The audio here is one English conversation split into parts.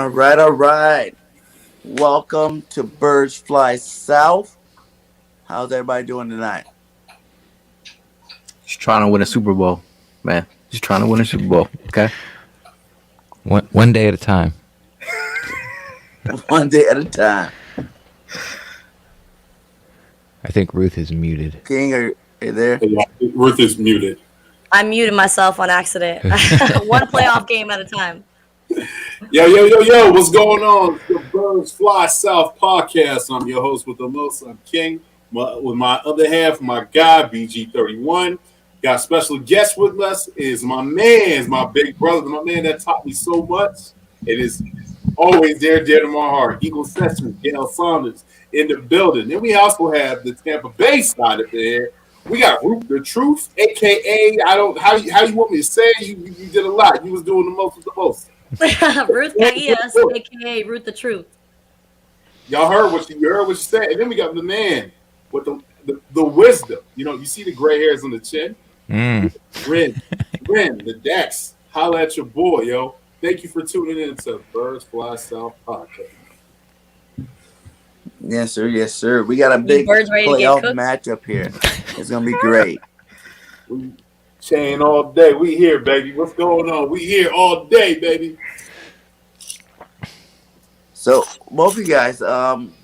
All right, all right. Welcome to Birds Fly South. How's everybody doing tonight? Just trying to win a Super Bowl, man. Just trying to win a Super Bowl. Okay. One day at a time. One day at a time. I think Ruth is muted. King, are you there? Yeah, Ruth is muted. I muted myself on accident. One playoff game at a time. Yo, what's going on? It's the Birds Fly South podcast. I'm your host with the most. I'm King. With my other half, my guy, BG31. Got a special guest with us is my man, my big brother, my man that taught me so much. It is always dear to my heart. Eagle Sessions, Gail Saunders in the building. Then we also have the Tampa Bay side of there. We got Ruth The Truth, aka how you want me to say it? You did a lot. You was doing the most with the most. Ruth Yes, aka Ruth The Truth. Y'all heard what you said, and then we got the man with the wisdom. You know, you see the gray hairs on the chin. Ren, the Dex. Holla at your boy, yo. Thank you for tuning in to Birds Fly South podcast. Yes, sir. Yes, sir. We got a big playoff matchup here. It's gonna be great. We chain all day. We here, baby. What's going on? We here all day, baby. So, both of you guys,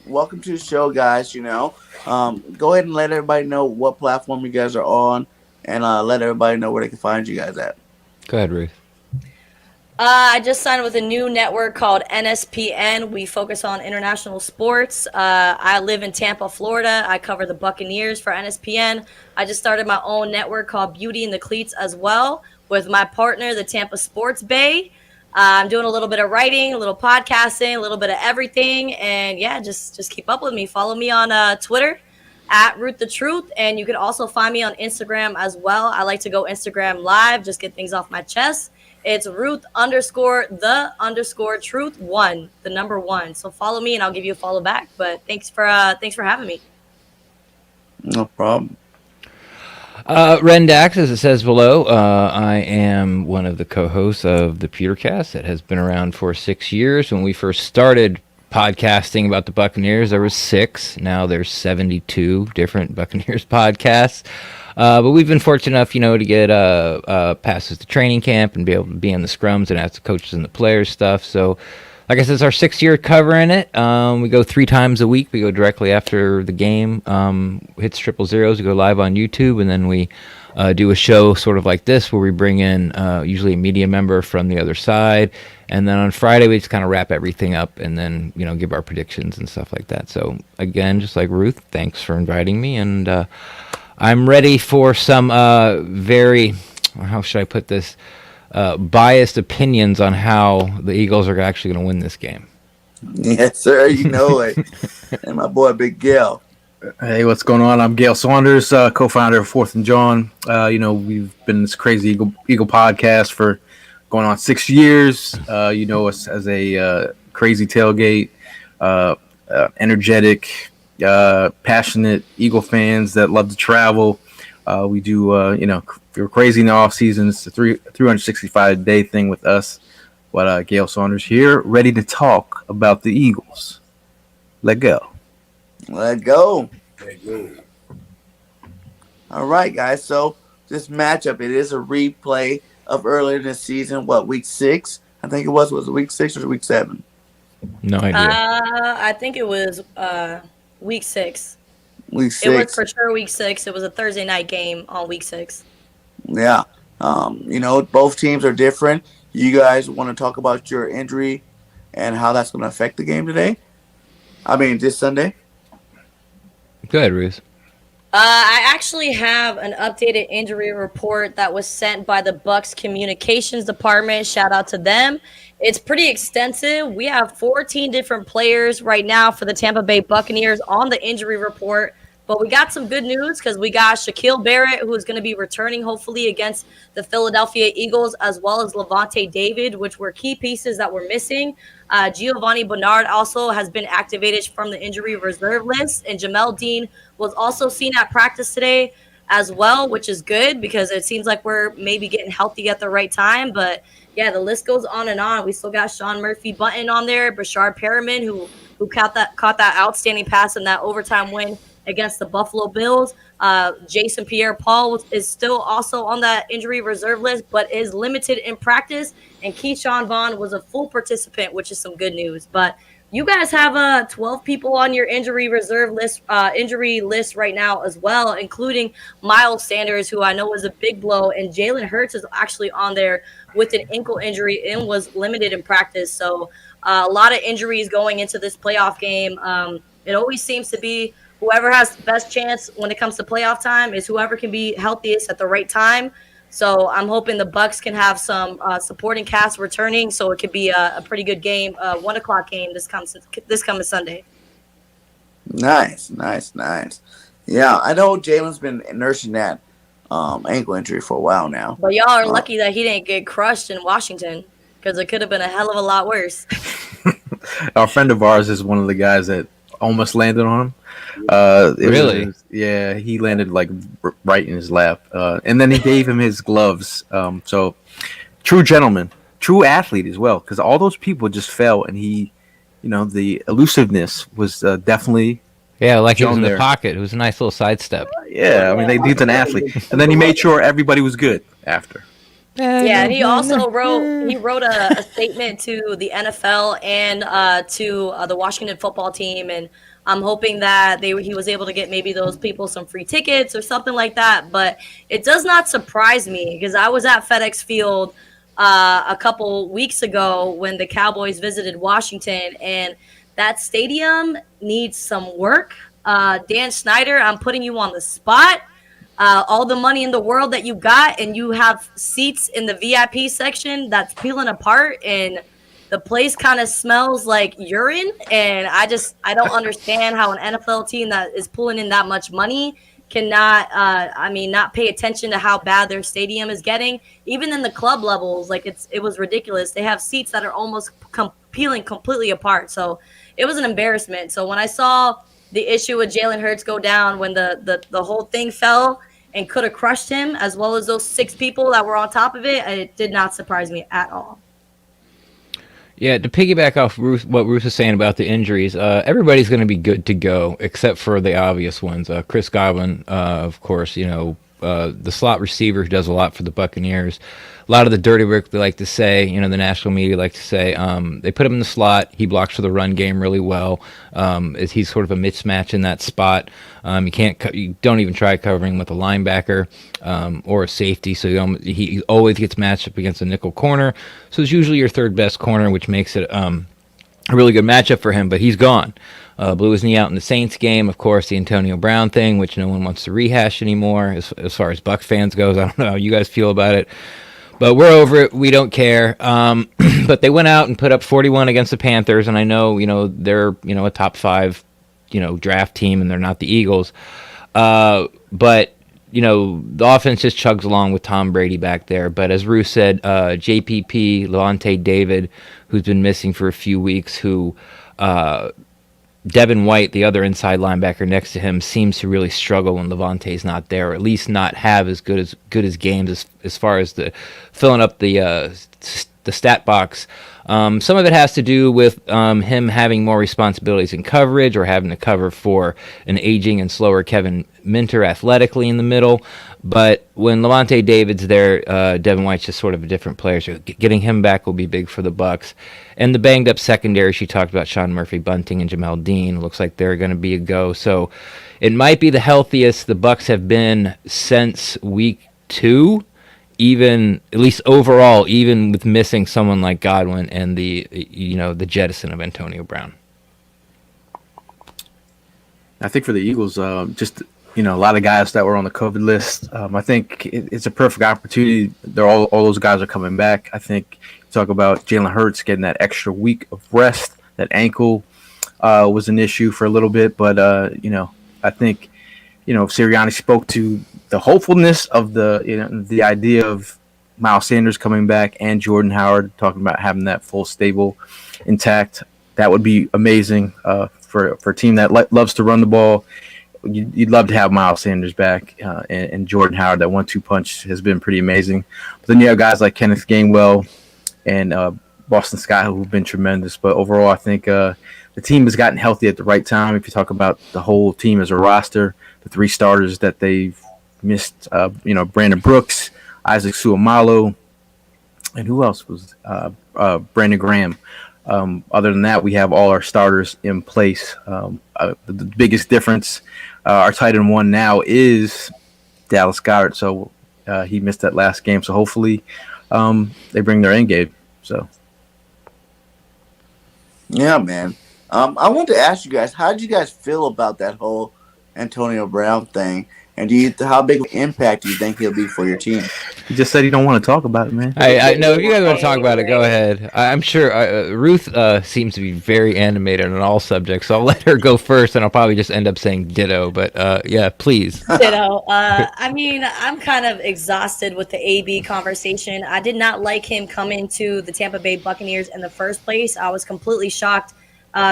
welcome to the show, guys. Go ahead and let everybody know what platform you guys are on, and let everybody know where they can find you guys at. Go ahead, Ruth. I just signed with a new network called NSPN. We focus on international sports. I live in Tampa, Florida. I cover the Buccaneers for NSPN. I just started my own network called Beauty in the Cleats as well with my partner, the Tampa Sports Bay. I'm doing a little bit of writing, a little podcasting, a little bit of everything. And yeah, just keep up with me. Follow me on Twitter at Ruth The Truth. And you can also find me on Instagram as well. I like to go Instagram live, just get things off my chest. It's Ruth_the_truth1, the number 1. So follow me and I'll give you a follow back. But thanks for having me. No problem. Ren Dax, as it says below, I am one of the co-hosts of the Pewtercast that has been around for 6 years. When we first started podcasting about the Buccaneers, there was 6. Now there's 72 different Buccaneers podcasts. But we've been fortunate enough, to get passes to training camp and be able to be in the scrums and ask the coaches and the players stuff. So, like I said, it's our 6th year covering it. We go 3 times a week. We go directly after the game. Hits 000. We go live on YouTube, and then we do a show sort of like this where we bring in usually a media member from the other side. And then on Friday, we just kind of wrap everything up and then, give our predictions and stuff like that. So, again, just like Ruth, thanks for inviting me. And I'm ready for some very, how should I put this, biased opinions on how the Eagles are actually going to win this game. Yes, sir. You know it. And my boy, Big Gail. Hey, what's going on? I'm Gail Saunders, co-founder of 4th and John. We've been this crazy Eagle podcast for going on 6 years. You know us as a crazy tailgate, energetic, passionate Eagle fans that love to travel. We do, we're crazy in the off season. It's a 365-day thing with us. But Gail Saunders here, ready to talk about the Eagles. Let go. Let go. All right, guys. So this matchup, it is a replay of earlier this season. Week 6? I think it was it week 6 or week 7? No idea. I think it was week 6. Week 6. It was for sure week 6. It was a Thursday night game on week 6. Yeah. Both teams are different. You guys want to talk about your injury and how that's going to affect the game today? This Sunday? Go ahead, Ruth. I actually have an updated injury report that was sent by the Bucs communications department. Shout out to them. It's pretty extensive. We have 14 different players right now for the Tampa Bay Buccaneers on the injury report. But we got some good news because we got Shaquille Barrett, who is going to be returning hopefully against the Philadelphia Eagles, as well as Levante David, which were key pieces that were missing. Giovanni Bernard also has been activated from the injury reserve list, and Jamel Dean was also seen at practice today. as well, which is good because it seems like we're maybe getting healthy at the right time. But yeah, the list goes on and on. We still got Sean Murphy Bunting on there, Bashard Perriman, who caught that outstanding pass in that overtime win against the Buffalo Bills. Jason Pierre-Paul is still also on that injury reserve list, but is limited in practice. And Keyshawn Vaughn was a full participant, which is some good news. But you guys have 12 people on your injury list right now as well, including Miles Sanders, who I know was a big blow, and Jalen Hurts is actually on there with an ankle injury and was limited in practice. So a lot of injuries going into this playoff game. It always seems to be whoever has the best chance when it comes to playoff time is whoever can be healthiest at the right time. So I'm hoping the Bucks can have some supporting cast returning, so it could be a pretty good game, 1:00 game this coming Sunday. Nice. Yeah, I know Jalen's been nursing that ankle injury for a while now. But y'all are lucky that he didn't get crushed in Washington, because it could have been a hell of a lot worse. A friend of ours is one of the guys that almost landed on him. Really? Yeah, he landed like right in his lap, and then he gave him his gloves. So, true gentleman, true athlete as well, because all those people just fell, and he, the elusiveness was definitely. Yeah, like he was in there. the pocket. It was a nice little sidestep. Yeah, I mean, he's an athlete, and then he made sure everybody was good after. Yeah, and he also wrote a statement to the NFL and to the Washington football team, and I'm hoping that he was able to get maybe those people some free tickets or something like that. But it does not surprise me, because I was at FedEx Field a couple weeks ago when the Cowboys visited Washington, and that stadium needs some work. Dan Snyder, I'm putting you on the spot. All the money in the world that you got, and you have seats in the VIP section that's peeling apart, and the place kind of smells like urine. And I don't understand how an NFL team that is pulling in that much money cannot not pay attention to how bad their stadium is getting. Even in the club levels, like it was ridiculous. They have seats that are almost peeling completely apart. So it was an embarrassment. So when I saw the issue with Jalen Hurts go down, when the whole thing fell and could have crushed him, as well as those 6 people that were on top of it did not surprise me at all. Yeah, to piggyback off what Ruth was saying about the injuries, everybody's going to be good to go except for the obvious ones. Chris Godwin, of course, the slot receiver who does a lot for the Buccaneers. A lot of the dirty work, they like to say, the national media like to say, they put him in the slot. He blocks for the run game really well. He's sort of a mismatch in that spot. You don't even try covering with a linebacker or a safety. So he always gets matched up against a nickel corner. So it's usually your third best corner, which makes it a really good matchup for him. But he's gone. Blew his knee out in the Saints game. Of course, the Antonio Brown thing, which no one wants to rehash anymore. As far as Bucs fans goes, I don't know how you guys feel about it. But we're over it. We don't care. But they went out and put up 41 against the Panthers, and I know, they're, a top 5, draft team, and they're not the Eagles. But, the offense just chugs along with Tom Brady back there. But as Ruth said, JPP, Levante David, who's been missing for a few weeks, who Devin White, the other inside linebacker next to him, seems to really struggle when Levante's not there, or at least not have as good as games as far as the filling up the stat box. Some of it has to do with him having more responsibilities in coverage, or having to cover for an aging and slower Kevin Minter athletically in the middle. But when Levante David's there, Devin White's just sort of a different player. So getting him back will be big for the Bucs. And the banged up secondary, she talked about Sean Murphy Bunting and Jamel Dean. Looks like they're going to be a go. So it might be the healthiest the Bucs have been since week 2. Even, at least overall, even with missing someone like Godwin and the jettison of Antonio Brown. I think for the Eagles, just a lot of guys that were on the COVID list. I think it's a perfect opportunity. All those guys are coming back. I think you talk about Jalen Hurts getting that extra week of rest. That ankle was an issue for a little bit, but I think Sirianni spoke to the hopefulness of the idea of Miles Sanders coming back and Jordan Howard, talking about having that full stable intact. That would be amazing for a team that loves to run the ball. you'd love to have Miles Sanders back, and Jordan Howard. That 1-2 punch has been pretty amazing. But then you have guys like Kenneth Gainwell and Boston Scott who've been tremendous. But overall, I think the team has gotten healthy at the right time. If you talk about the whole team as a roster, the 3 starters that they've missed, Brandon Brooks, Isaac Suamalo, and who else was Brandon Graham. Other than that, we have all our starters in place. The biggest difference, our tight end one now is Dallas Goedert. So he missed that last game. So hopefully they bring their end game. So yeah, man. I want to ask you guys, how did you guys feel about that whole Antonio Brown thing? And how big of an impact do you think he'll be for your team? he just said he don't want to talk about it, man. I know if you guys want to talk about it, go ahead. I'm sure Ruth seems to be very animated on all subjects, so I'll let her go first, and I'll probably just end up saying ditto. But yeah, please. Ditto. I mean, I'm kind of exhausted with the AB conversation. I did not like him coming to the Tampa Bay Buccaneers in the first place. I was completely shocked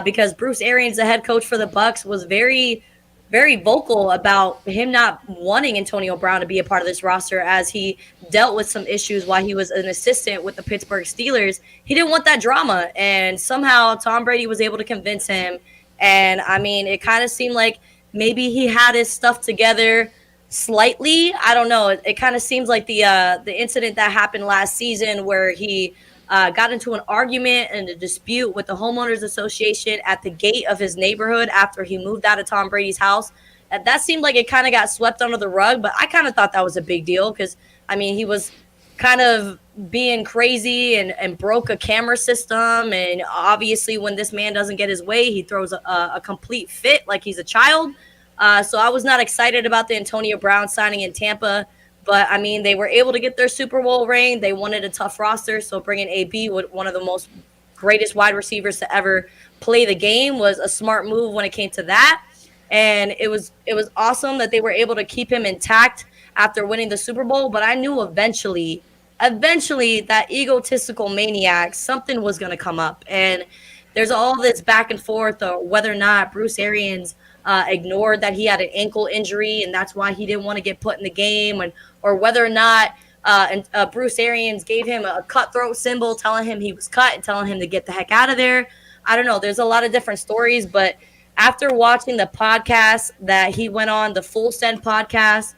because Bruce Arians, the head coach for the Bucs, was very vocal about him not wanting Antonio Brown to be a part of this roster as he dealt with some issues while he was an assistant with the Pittsburgh Steelers. He didn't want that drama, and somehow Tom Brady was able to convince him. And I mean, it kind of seemed like maybe he had his stuff together slightly. I don't know. It kind of seems like the incident that happened last season where he got into an argument and a dispute with the homeowners association at the gate of his neighborhood after he moved out of Tom Brady's house. And that seemed like it kind of got swept under the rug, but I kind of thought that was a big deal because, I mean, he was kind of being crazy and broke a camera system. And obviously when this man doesn't get his way, he throws a complete fit like he's a child. So I was not excited about the Antonio Brown signing in Tampa. But, I mean, they were able to get their Super Bowl ring. They wanted a tough roster, so bringing AB, one of the most greatest wide receivers to ever play the game, was a smart move when it came to that. And it was awesome that they were able to keep him intact after winning the Super Bowl. But I knew eventually that egotistical maniac, something was going to come up. And there's all this back and forth of whether or not Bruce Arians ignored that he had an ankle injury and that's why he didn't want to get put in the game, or whether or not Bruce Arians gave him a cutthroat symbol telling him he was cut and telling him to get the heck out of there. I don't know. There's a lot of different stories, but after watching the podcast that he went on, the Full Send podcast,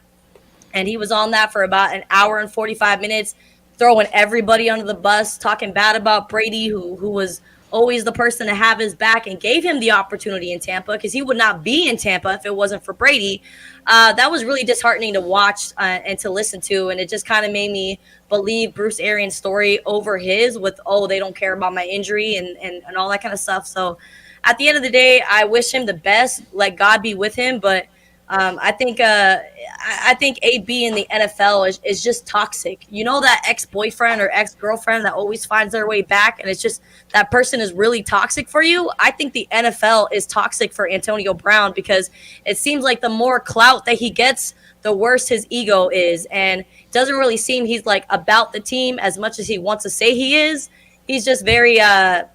and he was on that for about an hour and 45 minutes, throwing everybody under the bus, talking bad about Brady, who was always the person to have his back and gave him the opportunity in Tampa because he would not be in Tampa if it wasn't for Brady. That was really disheartening to watch and to listen to. And it just kind of made me believe Bruce Arians' story over his with, they don't care about my injury and all that kind of stuff. So at the end of the day, I wish him the best. Let God be with him. But I think AB in the NFL is just toxic. You know, that ex-boyfriend or ex-girlfriend that always finds their way back, and it's just that person is really toxic for you. I think the NFL is toxic for Antonio Brown because it seems like the more clout that he gets, the worse his ego is, and it doesn't really seem he's like about the team as much as he wants to say he is. He's just very I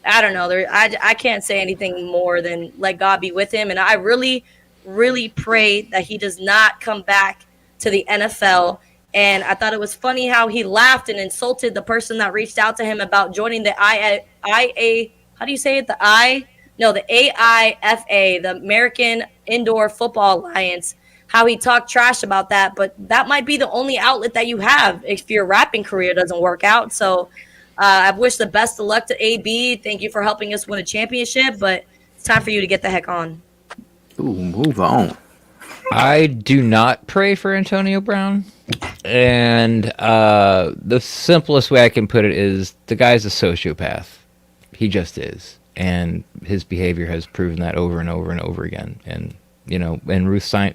don't know. I can't say anything more than let God be with him, and I really pray that he does not come back to the NFL. And I thought it was funny how he laughed and insulted the person that reached out to him about joining the how do you say it? The AIFA, the American Indoor Football Alliance, how he talked trash about that. But that might be the only outlet that you have if your rapping career doesn't work out. So I wish the best of luck to AB. Thank you for helping us win a championship, but it's time for you to get the heck on. Ooh, move on. I do not pray for Antonio Brown. And the simplest way I can put it is the guy's a sociopath. He just is. And his behavior has proven that over and over and over again. And, and Ruth summed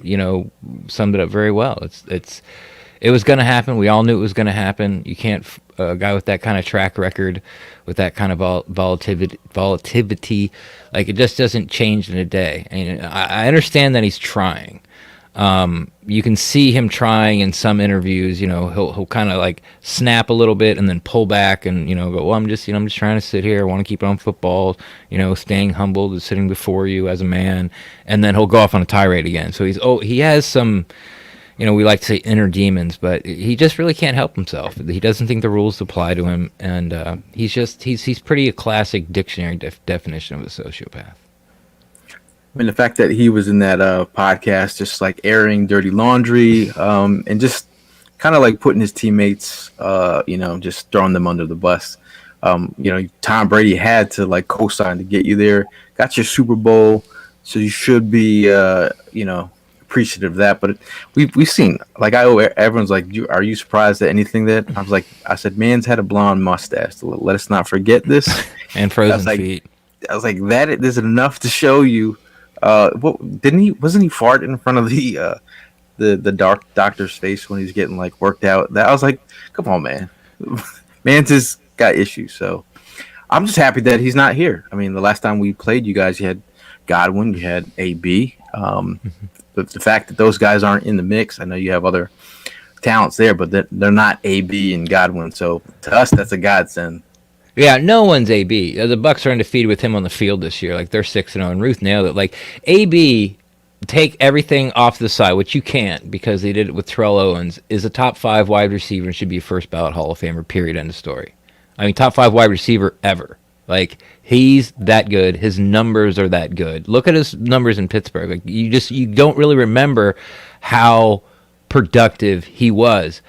it up very well. It was going to happen. We all knew it was going to happen. You can't, a guy with that kind of track record, with that kind of volatility, like it just doesn't change in a day. And I understand that he's trying. You can see him trying in some interviews. He'll kind of like snap a little bit and then pull back and go, well, I'm just trying to sit here. I want to keep it on football. Staying humbled and sitting before you as a man, and then he'll go off on a tirade again. So he has some. We like to say inner demons, but he just really can't help himself. He doesn't think the rules apply to him, and he's pretty a classic dictionary definition of a sociopath. I mean, the fact that he was in that podcast, just like airing dirty laundry, and just kind of like putting his teammates, just throwing them under the bus. Tom Brady had to like co-sign to get you there. Got your Super Bowl, so you should be, appreciative of that. But we've seen, like, everyone's like, are you surprised at anything that I said, man's had a blonde mustache. Let us not forget this. And frozen feet. I was like, that is enough to show you. Wasn't he fart in front of the dark doctor's face when he was getting like worked out? That I was like, come on, man. Man's just got issues. So I'm just happy that he's not here. I mean, the last time we played you guys, you had Godwin, you had AB. The fact that those guys aren't in the mix, I know you have other talents there, but they're not AB and Godwin. So to us, that's a godsend. Yeah, no one's AB. The Bucs are undefeated with him on the field this year. Like, they're 6-0, and Ruth nailed it. Like, AB, take everything off the side, which you can't because they did it with Terrell Owens, is a top 5 wide receiver and should be a first ballot Hall of Famer, period, end of story. I mean, top 5 wide receiver ever. Like, he's that good. His numbers are that good. Look at his numbers in Pittsburgh. Like, you don't really remember how productive he was.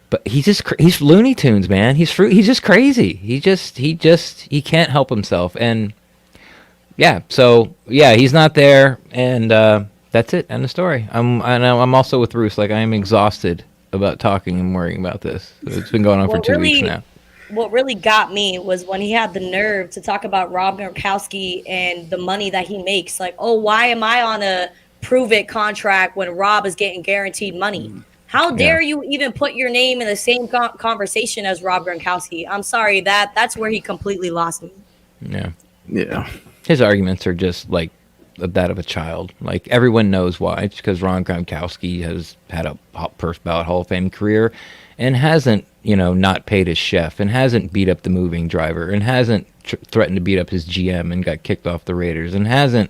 But he's Looney Tunes, man. He's just crazy. He can't help himself. And he's not there, and that's it. End of story. I'm also with Bruce. Like, I am exhausted about talking and worrying about this. It's been going on for 2 weeks now. What really got me was when he had the nerve to talk about Rob Gronkowski and the money that he makes. Like, oh, why am I on a prove-it contract when Rob is getting guaranteed money? How dare you even put your name in the same conversation as Rob Gronkowski? I'm sorry, that's where he completely lost me. Yeah. His arguments are just like that of a child. Like, everyone knows why. It's because Ron Gronkowski has had a first ballot Hall of Fame career and hasn't, not paid his chef and hasn't beat up the moving driver and hasn't threatened to beat up his GM and got kicked off the Raiders and hasn't,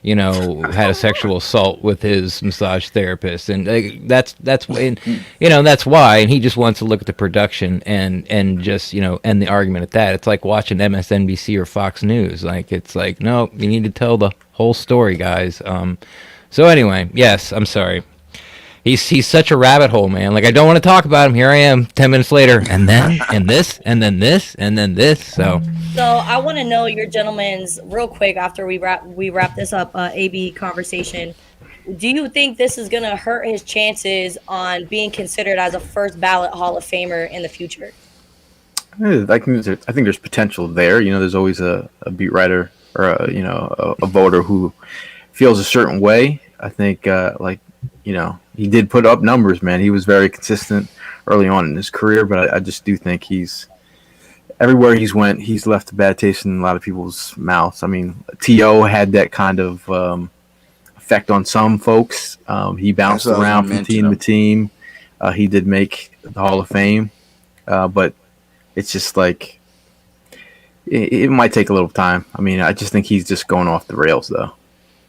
had a sexual assault with his massage therapist. And that's why, that's why. And he just wants to look at the production and just, end the argument at that. It's like watching MSNBC or Fox News. Like, it's like, no, you need to tell the whole story, guys. So anyway, yes, I'm sorry. He's such a rabbit hole, man. Like, I don't want to talk about him. Here I am 10 minutes later, and then and this and then this and then this. So I want to know your gentlemen's real quick after we wrap this up AB conversation. Do you think this is going to hurt his chances on being considered as a first ballot Hall of Famer in the future? I think there's potential there. There's always a beat writer or a voter who feels a certain way. I think he did put up numbers, man. He was very consistent early on in his career, but I just do think everywhere he's went, he's left a bad taste in a lot of people's mouths. I mean, T.O. had that kind of effect on some folks. He bounced around from team to team. He did make the Hall of Fame, but it's just like it might take a little time. I mean, I just think he's just going off the rails, though.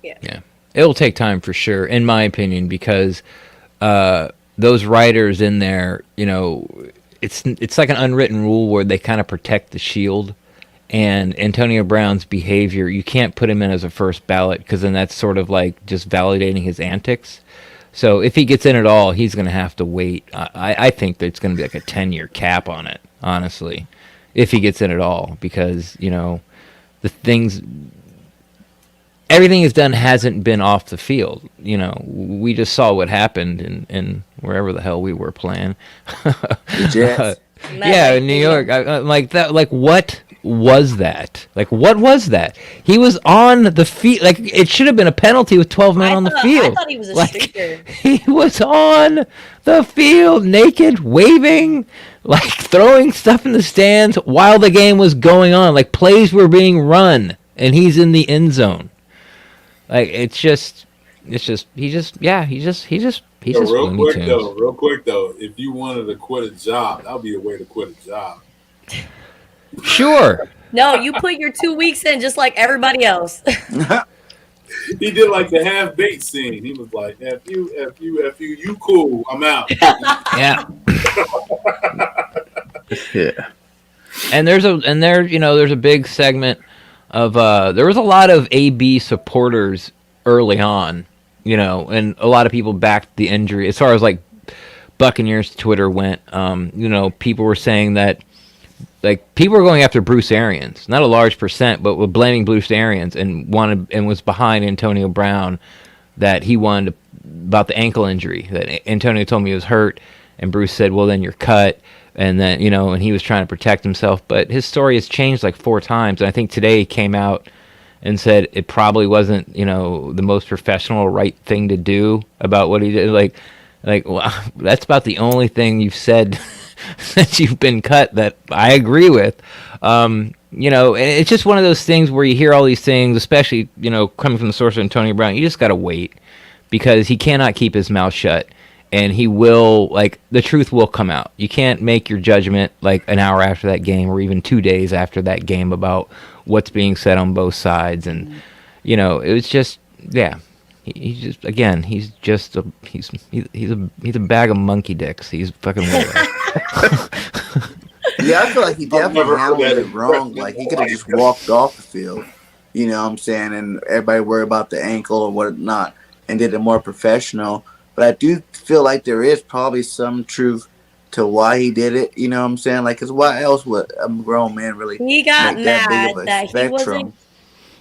Yeah. It'll take time for sure, in my opinion, because those writers in there, it's like an unwritten rule where they kind of protect the shield. And Antonio Brown's behavior, you can't put him in as a first ballot because then that's sort of like just validating his antics. So if he gets in at all, he's going to have to wait. I think there's going to be like a 10-year cap on it, honestly, if he gets in at all, because, the things... Everything he's done hasn't been off the field. We just saw what happened in wherever the hell we were playing. In New York. Like that. Like, what was that? Like, what was that? He was on the field. Like, it should have been a penalty with 12 men on the field. I thought he was a streaker. He was on the field, naked, waving, like throwing stuff in the stands while the game was going on. Like, plays were being run, and he's in the end zone. Like, it's just, it's just he just Real Looney quick Tunes. though, if you wanted to quit a job, that would be a way to quit a job. Sure. No, you put your 2 weeks in just like everybody else. He did like the half baked scene. He was like, F you, you cool, I'm out. Yeah. Yeah. And there's a big segment of there was a lot of AB supporters early on, and a lot of people backed the injury as far as like Buccaneers Twitter went. People were saying that like people were going after Bruce Arians, not a large percent, but were blaming Bruce Arians and was behind Antonio Brown, that he wanted about the ankle injury, that Antonio told me he was hurt, and Bruce said, well, then you're cut. And then, and he was trying to protect himself. But his story has changed like 4 times. And I think today he came out and said it probably wasn't, the most professional or right thing to do about what he did. Like, well, that's about the only thing you've said since you've been cut that I agree with. And it's just one of those things where you hear all these things, especially, coming from the source of Antonio Brown. You just got to wait, because he cannot keep his mouth shut. And he will, the truth will come out. You can't make your judgment like an hour after that game or even 2 days after that game about what's being said on both sides. And, it was just, yeah. He's just, again, he's a bag of monkey dicks. He's fucking weird. Yeah, I feel like he definitely handled it wrong. Like, he could have just walked off the field, you know what I'm saying? And everybody worried about the ankle or whatnot and did it more professional. But I do feel like there is probably some truth to why he did it. You know what I'm saying? Like, because why else would a grown man really He got make that big of mad a that spectrum?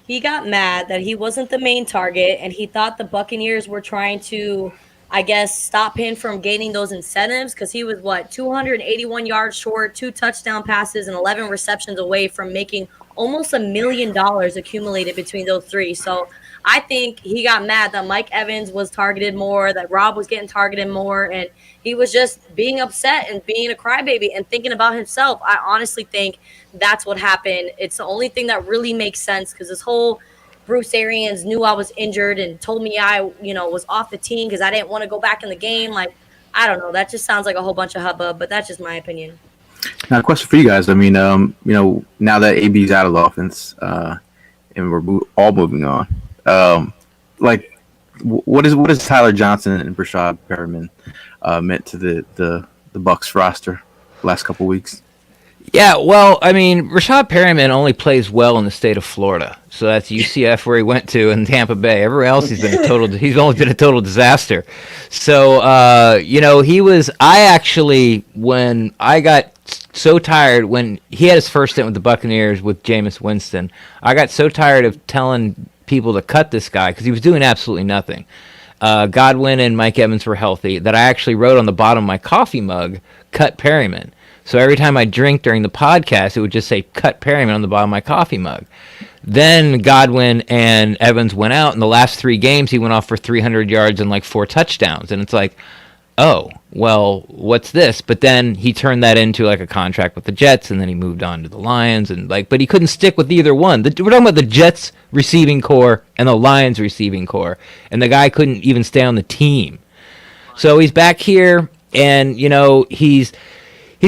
he got mad that he wasn't the main target, and he thought the Buccaneers were trying to, I guess, stop him from gaining those incentives, because he was 281 yards short, 2 touchdown passes, and 11 receptions away from making almost $1 million accumulated between those 3. So I think he got mad that Mike Evans was targeted more, that Rob was getting targeted more, and he was just being upset and being a crybaby and thinking about himself. I honestly think that's what happened. It's the only thing that really makes sense, because this whole Bruce Arians knew I was injured and told me I, was off the team because I didn't want to go back in the game. Like, I don't know. That just sounds like a whole bunch of hubbub, but that's just my opinion. Now, a question for you guys. I mean, now that AB's out of the offense, and we're all moving on, what is Tyler Johnson and Rashad Perriman meant to the Bucs roster last couple weeks? Yeah, well, I mean, Rashad Perriman only plays well in the state of Florida, so that's UCF where he went to, and Tampa Bay. Everywhere else, he's only been a total disaster. So, he was. I actually, when I got so tired when he had his first stint with the Buccaneers with Jameis Winston, I got so tired of telling people to cut this guy because he was doing absolutely nothing. Godwin and Mike Evans were healthy, that I actually wrote on the bottom of my coffee mug, "Cut Perriman." So every time I drink during the podcast, it would just say "Cut Perriman" on the bottom of my coffee mug. Then Godwin and Evans went out. In the last 3 games, he went off for 300 yards and 4 touchdowns. And it's like, oh, well, what's this? But then he turned that into a contract with the Jets, and then he moved on to the Lions. And but he couldn't stick with either one. We're talking about the Jets receiving core and the Lions receiving core. And the guy couldn't even stay on the team. So he's back here, and, he's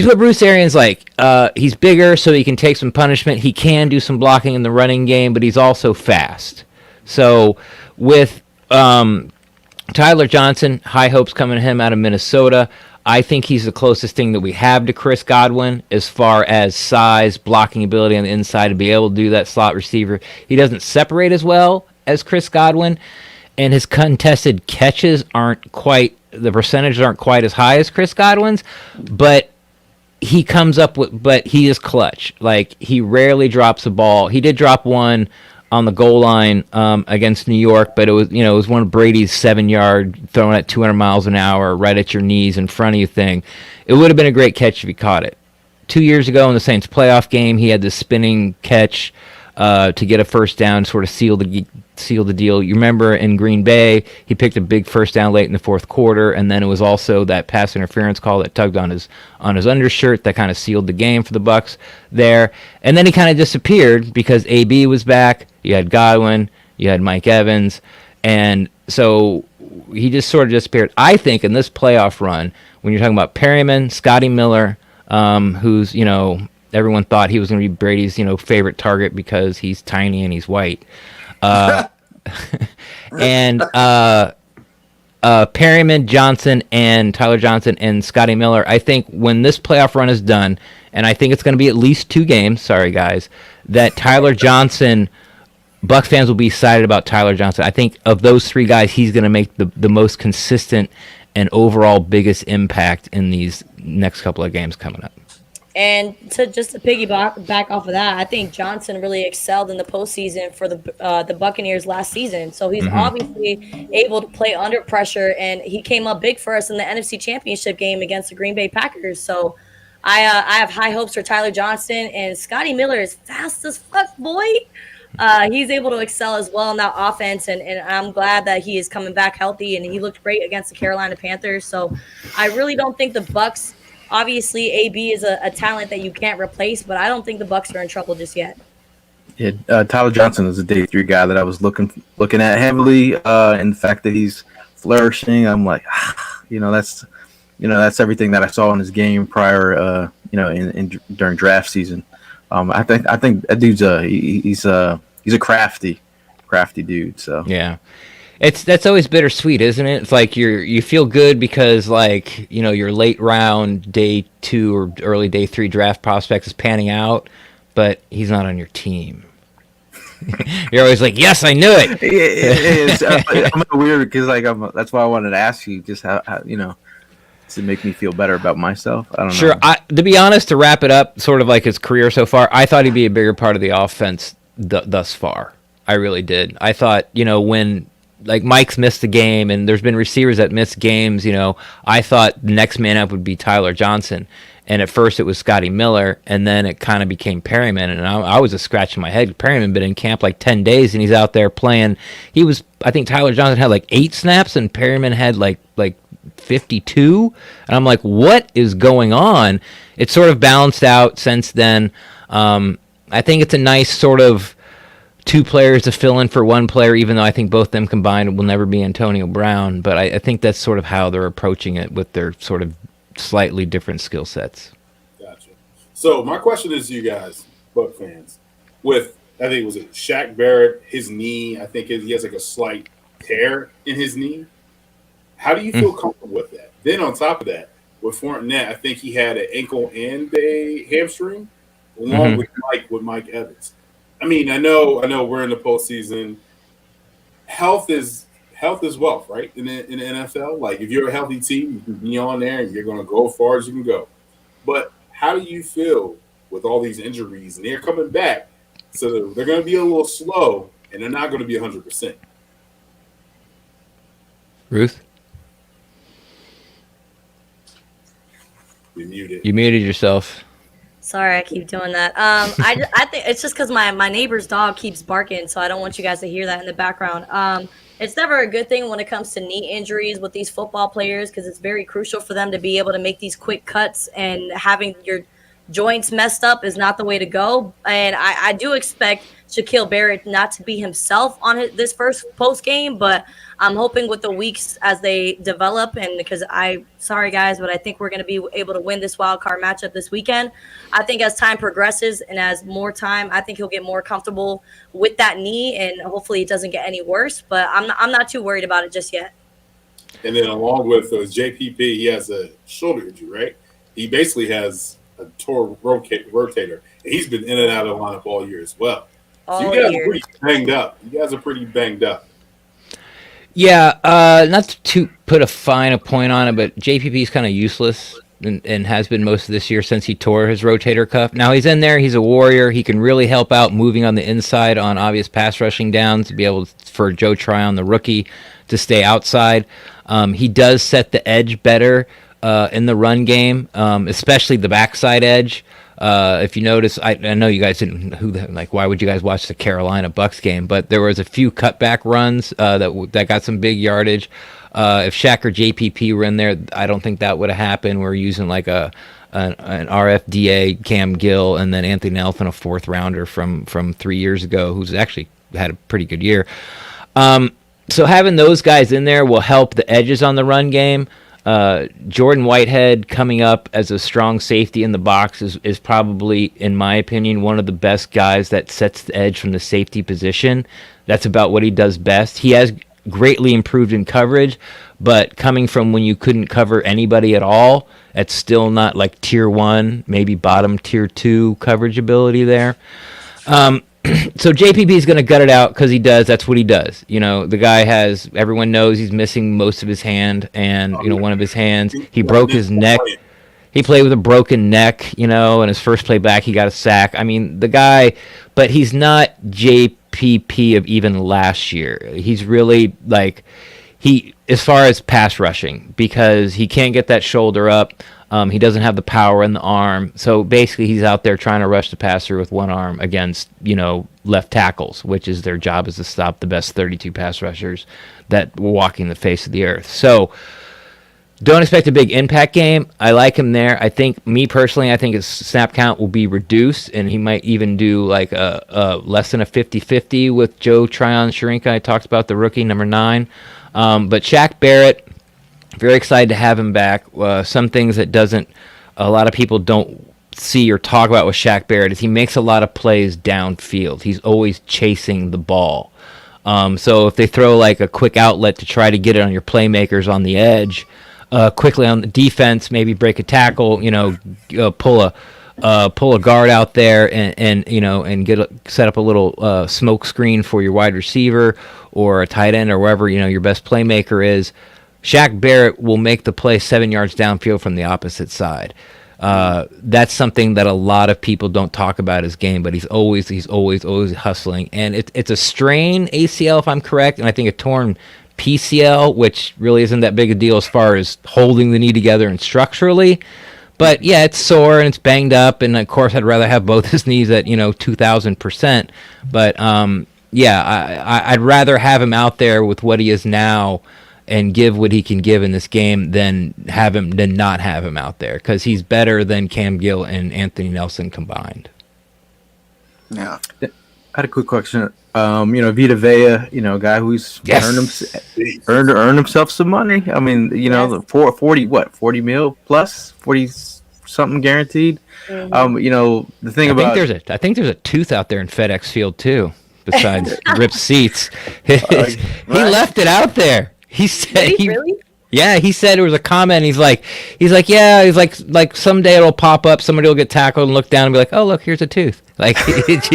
what Bruce Arians like. He's bigger, so he can take some punishment. He can do some blocking in the running game, but he's also fast. So with Tyler Johnson, high hopes coming to him out of Minnesota. I think he's the closest thing that we have to Chris Godwin as far as size, blocking ability on the inside to be able to do that slot receiver. He doesn't separate as well as Chris Godwin, and his contested catches the percentages aren't quite as high as Chris Godwin's, but he comes up with, but he is clutch. He rarely drops a ball. He did drop one on the goal line against New York, but it was one of Brady's 7-yard thrown at 200 miles an hour right at your knees in front of you thing. It would have been a great catch if he caught it. 2 years ago in the Saints playoff game, he had this spinning catch to get a first down, sort of seal the deal. You remember in Green Bay, he picked a big first down late in the fourth quarter, and then it was also that pass interference call that tugged on his undershirt that kind of sealed the game for the Bucs there. And then he kind of disappeared because AB was back. You had Godwin, you had Mike Evans, and so he just sort of disappeared. I think in this playoff run, when you're talking about Perryman, Scotty Miller, who's, everyone thought he was going to be Brady's, favorite target because he's tiny and he's white. And Perryman, Johnson, and Tyler Johnson and Scotty Miller, I think when this playoff run is done, and I think it's going to be at least 2 games, sorry guys, that Tyler Johnson, Buck fans will be excited about Tyler Johnson. I think of those 3 guys, he's going to make the most consistent and overall biggest impact in these next couple of games coming up. And to piggyback back off of that, I think Johnson really excelled in the postseason for the Buccaneers last season. So he's obviously able to play under pressure, and he came up big for us in the NFC Championship game against the Green Bay Packers. So I have high hopes for Tyler Johnson, and Scotty Miller is fast as fuck, boy. He's able to excel as well in that offense, and I'm glad that he is coming back healthy, and he looked great against the Carolina Panthers. So I really don't think the Bucs. Obviously, AB is a talent that you can't replace, but I don't think the Bucs are in trouble just yet. Yeah, Tyler Johnson is a day 3 guy that I was looking at heavily, and the fact that he's flourishing, I'm like, that's everything that I saw in his game prior, during draft season. I think that dude's he's a crafty dude. So yeah. That's always bittersweet, isn't it? It's like you feel good because, like, your late round day 2 or early day 3 draft prospect is panning out, but he's not on your team. You're always like, yes, I knew it. It is. I'm weird because that's why I wanted to ask you just how to make me feel better about myself. I don't know. Sure. To be honest, to wrap it up, sort of like his career so far, I thought he'd be a bigger part of the offense thus far. I really did. I thought, when like Mike's missed a game and there's been receivers that miss games, I thought the next man up would be Tyler Johnson. And at first it was Scotty Miller, and then it kind of became Perryman. And I was just scratching my head. Perryman been in camp like 10 days, and he's out there playing. I think Tyler Johnson had like 8 snaps, and Perryman had like 52. And I'm like, what is going on? It's sort of balanced out since then. I think it's a nice sort of 2 players to fill in for 1 player, even though I think both them combined will never be Antonio Brown. But I think that's sort of how they're approaching it with their sort of slightly different skill sets. Gotcha. So my question is to you guys, Buck fans, with, I think, was it Shaq Barrett, his knee, I think he has like a slight tear in his knee. How do you feel comfortable with that? Then on top of that, with Fournette, I think he had an ankle and a hamstring, along with Mike Evans. I mean, I know we're in the postseason. Health is wealth, right? In the NFL, like if you're a healthy team, you can be on there and you're going to go as far as you can go. But how do you feel with all these injuries? And they're coming back, so they're going to be a little slow, and they're not going to be 100%. Ruth, You muted. you muted yourself. Sorry, I keep doing that. I think it's just because my neighbor's dog keeps barking, so I don't want you guys to hear that in the background. It's never a good thing when it comes to knee injuries with these football players, because it's very crucial for them to be able to make these quick cuts, and having your joints messed up is not the way to go. And I do expect Shaquille Barrett not to be himself on this first post game, but I'm hoping with the weeks as they develop, and because sorry guys, but I think we're going to be able to win this wild card matchup this weekend. I think as time progresses and as more time, I think he'll get more comfortable with that knee, and hopefully it doesn't get any worse. But I'm not too worried about it just yet. And then along with JPP, he has a shoulder injury, right? He basically has a torn rotator, and he's been in and out of the lineup all year as well. So you guys are pretty banged up. You guys are pretty banged up. Yeah, not to put a fine point on it, but JPP is kind of useless and has been most of this year since he tore his rotator cuff. Now he's in there. He's a warrior. He can really help out moving on the inside on obvious pass rushing downs to be able for Joe Tryon, the rookie, to stay outside. He does set the edge better in the run game, especially the backside edge. If you notice, I know you guys didn't. Why would you guys watch the Carolina Bucks game? But there was a few cutback runs that got some big yardage. If Shaq or JPP were in there, I don't think that would have happened. We're using like an RFDA Cam Gill and then Anthony Nelson, a 4th rounder from 3 years ago, who's actually had a pretty good year. So having those guys in there will help the edges on the run game. Jordan Whitehead coming up as a strong safety in the box is probably, in my opinion, one of the best guys that sets the edge from the safety position. That's about what he does best. He has greatly improved in coverage, but coming from when you couldn't cover anybody at all, that's still not like tier 1, maybe bottom tier 2 coverage ability there. So JPP is going to gut it out because he does. That's what he does. The guy has. Everyone knows he's missing most of his hand, and one of his hands. He broke his neck. He played with a broken neck. And his first play back, he got a sack. I mean, the guy, but he's not JPP of even last year. He's really like as far as pass rushing, because he can't get that shoulder up. He doesn't have the power in the arm. So basically he's out there trying to rush the passer with one arm against, left tackles, which is their job, is to stop the best 32 pass rushers that were walking the face of the earth. So don't expect a big impact game. I like him there. I think his snap count will be reduced, and he might even do like a less than a 50-50 with Joe Tryon-Sharinka. I talked about the rookie, number 9. But Shaq Barrett, very excited to have him back. Some things that a lot of people don't see or talk about with Shaq Barrett is he makes a lot of plays downfield. He's always chasing the ball. So if they throw like a quick outlet to try to get it on your playmakers on the edge, quickly on the defense, maybe break a tackle, pull a guard out there and set up a little smoke screen for your wide receiver or a tight end or wherever your best playmaker is. Shaq Barrett will make the play 7 yards downfield from the opposite side. That's something that a lot of people don't talk about his game, but he's always hustling. And it's a strain ACL, if I'm correct, and I think a torn PCL, which really isn't that big a deal as far as holding the knee together and structurally. But yeah, it's sore and it's banged up, and of course I'd rather have both his knees at 2,000%. But I'd rather have him out there with what he is now and give what he can give in this game than not have him out there, because he's better than Cam Gill and Anthony Nelson combined. Yeah. I had a quick question. Vita Vea, a guy who's earned himself some money. I mean, the 40 mil plus 40 something guaranteed. Mm-hmm. The thing I think there's a tooth out there in FedEx Field too, besides ripped seats. He left it out there. He said really? Yeah, he said there was a comment. He's like, like someday it'll pop up. Somebody will get tackled and look down and be like, "Oh, look, here's a tooth." Like it's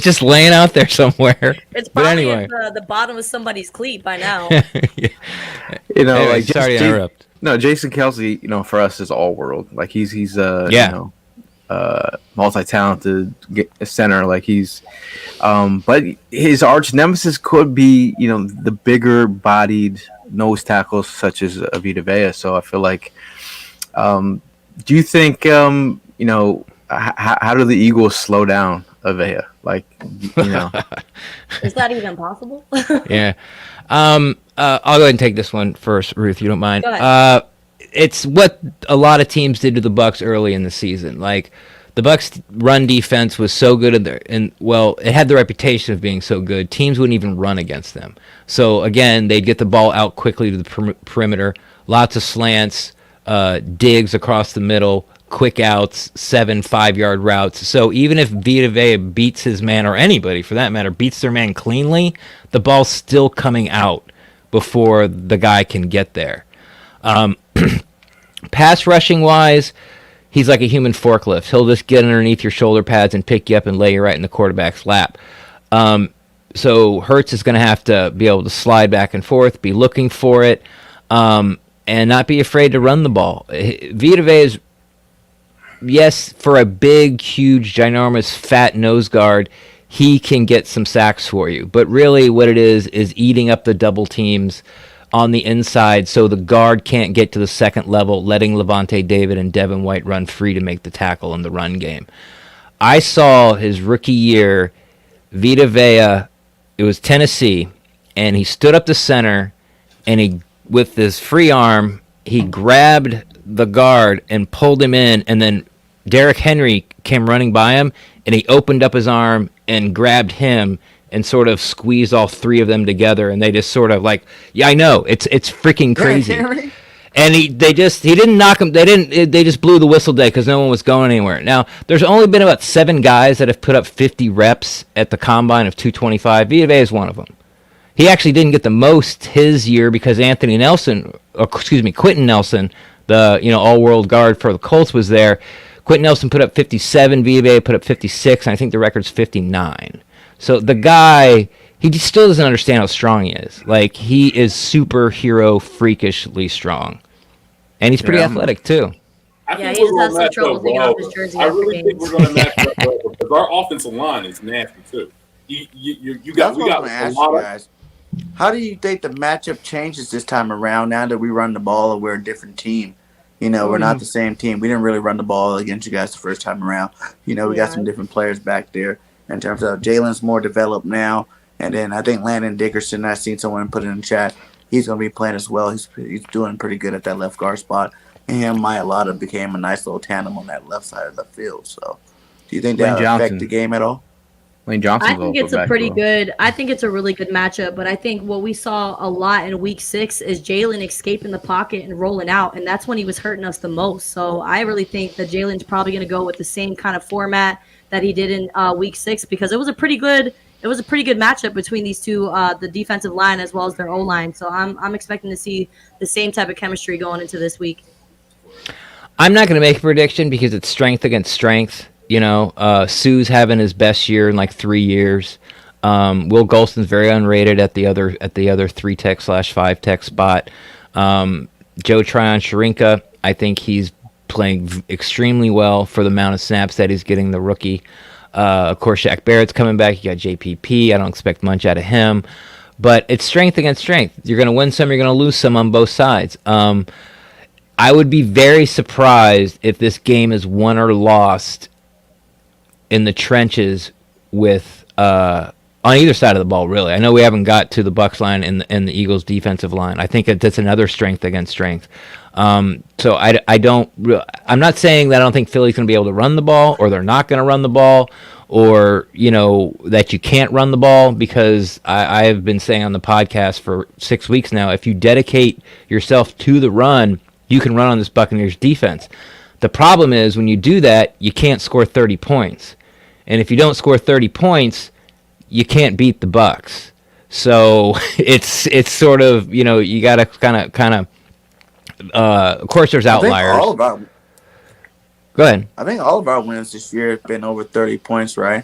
just laying out there somewhere. It's probably at the bottom of somebody's cleet by now. Yeah. Anyway, sorry to interrupt. No, Jason Kelsey, for us is all world. Like he's multi-talented center. Like he's, but his arch nemesis could be, the bigger bodied nose tackles such as Vita Vea. So I feel like, do you think, how do the Eagles slow down Vea? Like, Is that even possible? Yeah. I'll go ahead and take this one first, Ruth, you don't mind. Go ahead. It's what a lot of teams did to the Bucs early in the season. Like the Bucs' run defense was so good it had the reputation of being so good. Teams wouldn't even run against them. So again, they'd get the ball out quickly to the perimeter, lots of slants, digs across the middle, quick outs, 7 5-yard routes. So even if Vita Vea beats his man, or anybody for that matter, beats their man cleanly, the ball's still coming out before the guy can get there. Pass rushing wise, he's like a human forklift. He'll just get underneath your shoulder pads and pick you up and lay you right in the quarterback's lap. So Hurts is going to have to be able to slide back and forth, be looking for it, and not be afraid to run the ball. Vita Vea is, yes, for a big, huge, ginormous, fat nose guard, he can get some sacks for you. But really what it is eating up the double teams on the inside so the guard can't get to the second level, letting Levante David and Devin White run free to make the tackle in the run game. I saw his rookie year, Vita Vea, it was Tennessee, and he stood up the center, and he, with his free arm, he grabbed the guard and pulled him in, and then Derrick Henry came running by him, and he opened up his arm and grabbed him and sort of squeeze all three of them together, and they just sort of like, yeah, I know, it's freaking crazy. And he didn't knock him. They just blew the whistle dead because no one was going anywhere. Now, there's only been about 7 guys that have put up 50 reps at the combine of 225. Vita Vea is one of them. He actually didn't get the most his year because Quentin Nelson, the all-world guard for the Colts, was there. Quentin Nelson put up 57. Vita Vea put up 56, and I think the record's 59. So the guy, he still doesn't understand how strong he is. Like, he is superhero freakishly strong. And he's pretty athletic, too. He just has some trouble taking off his jersey. I really think we're going to match up well because our offensive line is nasty, too. We got a lot of guys. How do you think the matchup changes this time around now that we run the ball and we're a different team? We're not the same team. We didn't really run the ball against you guys the first time around. We got some different players back there. In terms of Jalen's more developed now. And then I think Landon Dickerson, I've seen someone put it in the chat, he's going to be playing as well. He's doing pretty good at that left guard spot. And him and Mailata became a nice little tandem on that left side of the field. So do you think that will affect the game at all? Lane Johnson. I think it's a pretty good. I think it's a really good matchup. But I think what we saw a lot in Week 6 is Jalen escaping the pocket and rolling out, and that's when he was hurting us the most. So I really think that Jalen's probably going to go with the same kind of format that he did in Week 6 because it was a pretty good matchup between these two, the defensive line as well as their O-line. So I'm expecting to see the same type of chemistry going into this week. I'm not going to make a prediction because it's strength against strength. Sue's having his best year in like 3 years. Will Golston's very unrated at the other 3-tech/5 tech spot. Joe Tryon-Sharinka, I think he's playing extremely well for the amount of snaps that he's getting, the rookie. Of course, Shaq Barrett's coming back. You got JPP. I don't expect much out of him. But it's strength against strength. You're going to win some, you're going to lose some on both sides. I would be very surprised if this game is won or lost in the trenches with on either side of the ball, really. I know we haven't got to the Bucs line and the Eagles defensive line. I think that's another strength against strength. So I'm not saying that I don't think Philly's going to be able to run the ball or they're not going to run the ball or, that you can't run the ball because I have been saying on the podcast for 6 weeks now, if you dedicate yourself to the run, you can run on this Buccaneers defense. The problem is when you do that, you can't score 30 points. And if you don't score 30 points, you can't beat the Bucs. So it's sort of, you got to kind of of course there's outliers. Go ahead. I think all of our wins this year have been over 30 points, right?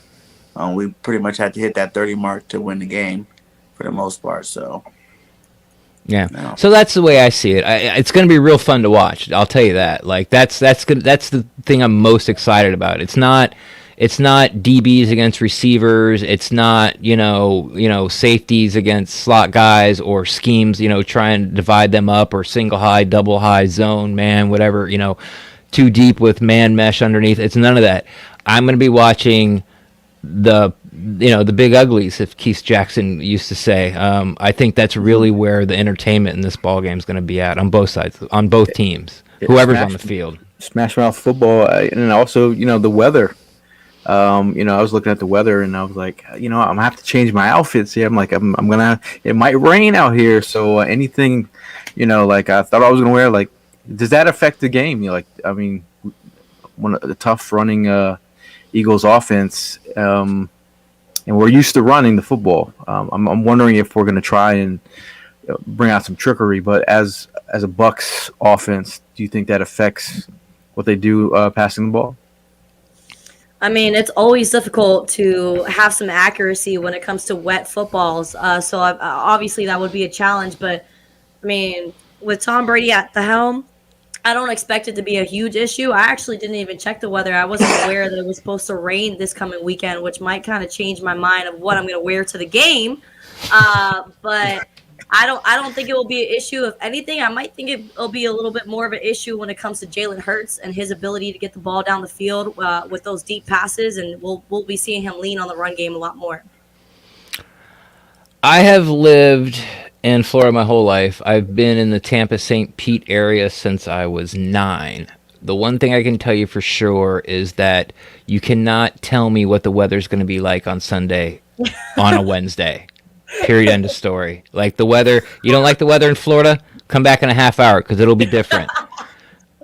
We pretty much had to hit that 30 mark to win the game for the most part. So yeah. No. So that's the way I see it. It's going to be real fun to watch. I'll tell you that. Like that's the thing I'm most excited about. It's not DBs against receivers. It's not, safeties against slot guys or schemes, trying to divide them up or single high, double high, zone, man, whatever, too deep with man mesh underneath. It's none of that. I'm going to be watching the big uglies, if Keith Jackson used to say. I think that's really where the entertainment in this ball game is going to be at on both sides, on both teams, whoever's on the field. Smash mouth football, and also, the weather. I was looking at the weather and I was like, I'm gonna have to change my outfits here. I'm like, it might rain out here. So anything, like I thought I was gonna wear, like, does that affect the game? One of the tough running Eagles offense, and we're used to running the football. I'm wondering if we're gonna try and bring out some trickery. But as a Bucs offense, do you think that affects what they do passing the ball? It's always difficult to have some accuracy when it comes to wet footballs. So obviously that would be a challenge. But, with Tom Brady at the helm, I don't expect it to be a huge issue. I actually didn't even check the weather. I wasn't aware that it was supposed to rain this coming weekend, which might kind of change my mind of what I'm going to wear to the game. But I don't think it will be an issue. If anything, I might think it'll be a little bit more of an issue when it comes to Jalen Hurts and his ability to get the ball down the field with those deep passes, and we'll be seeing him lean on the run game a lot more. I have lived in Florida my whole life. I've been in the Tampa St. Pete area since I was 9. The one thing I can tell you for sure is that you cannot tell me what the weather's going to be like on Sunday on a Wednesday. Period. End of story. Like the weather, you don't like the weather in Florida? Come back in a half hour because it'll be different.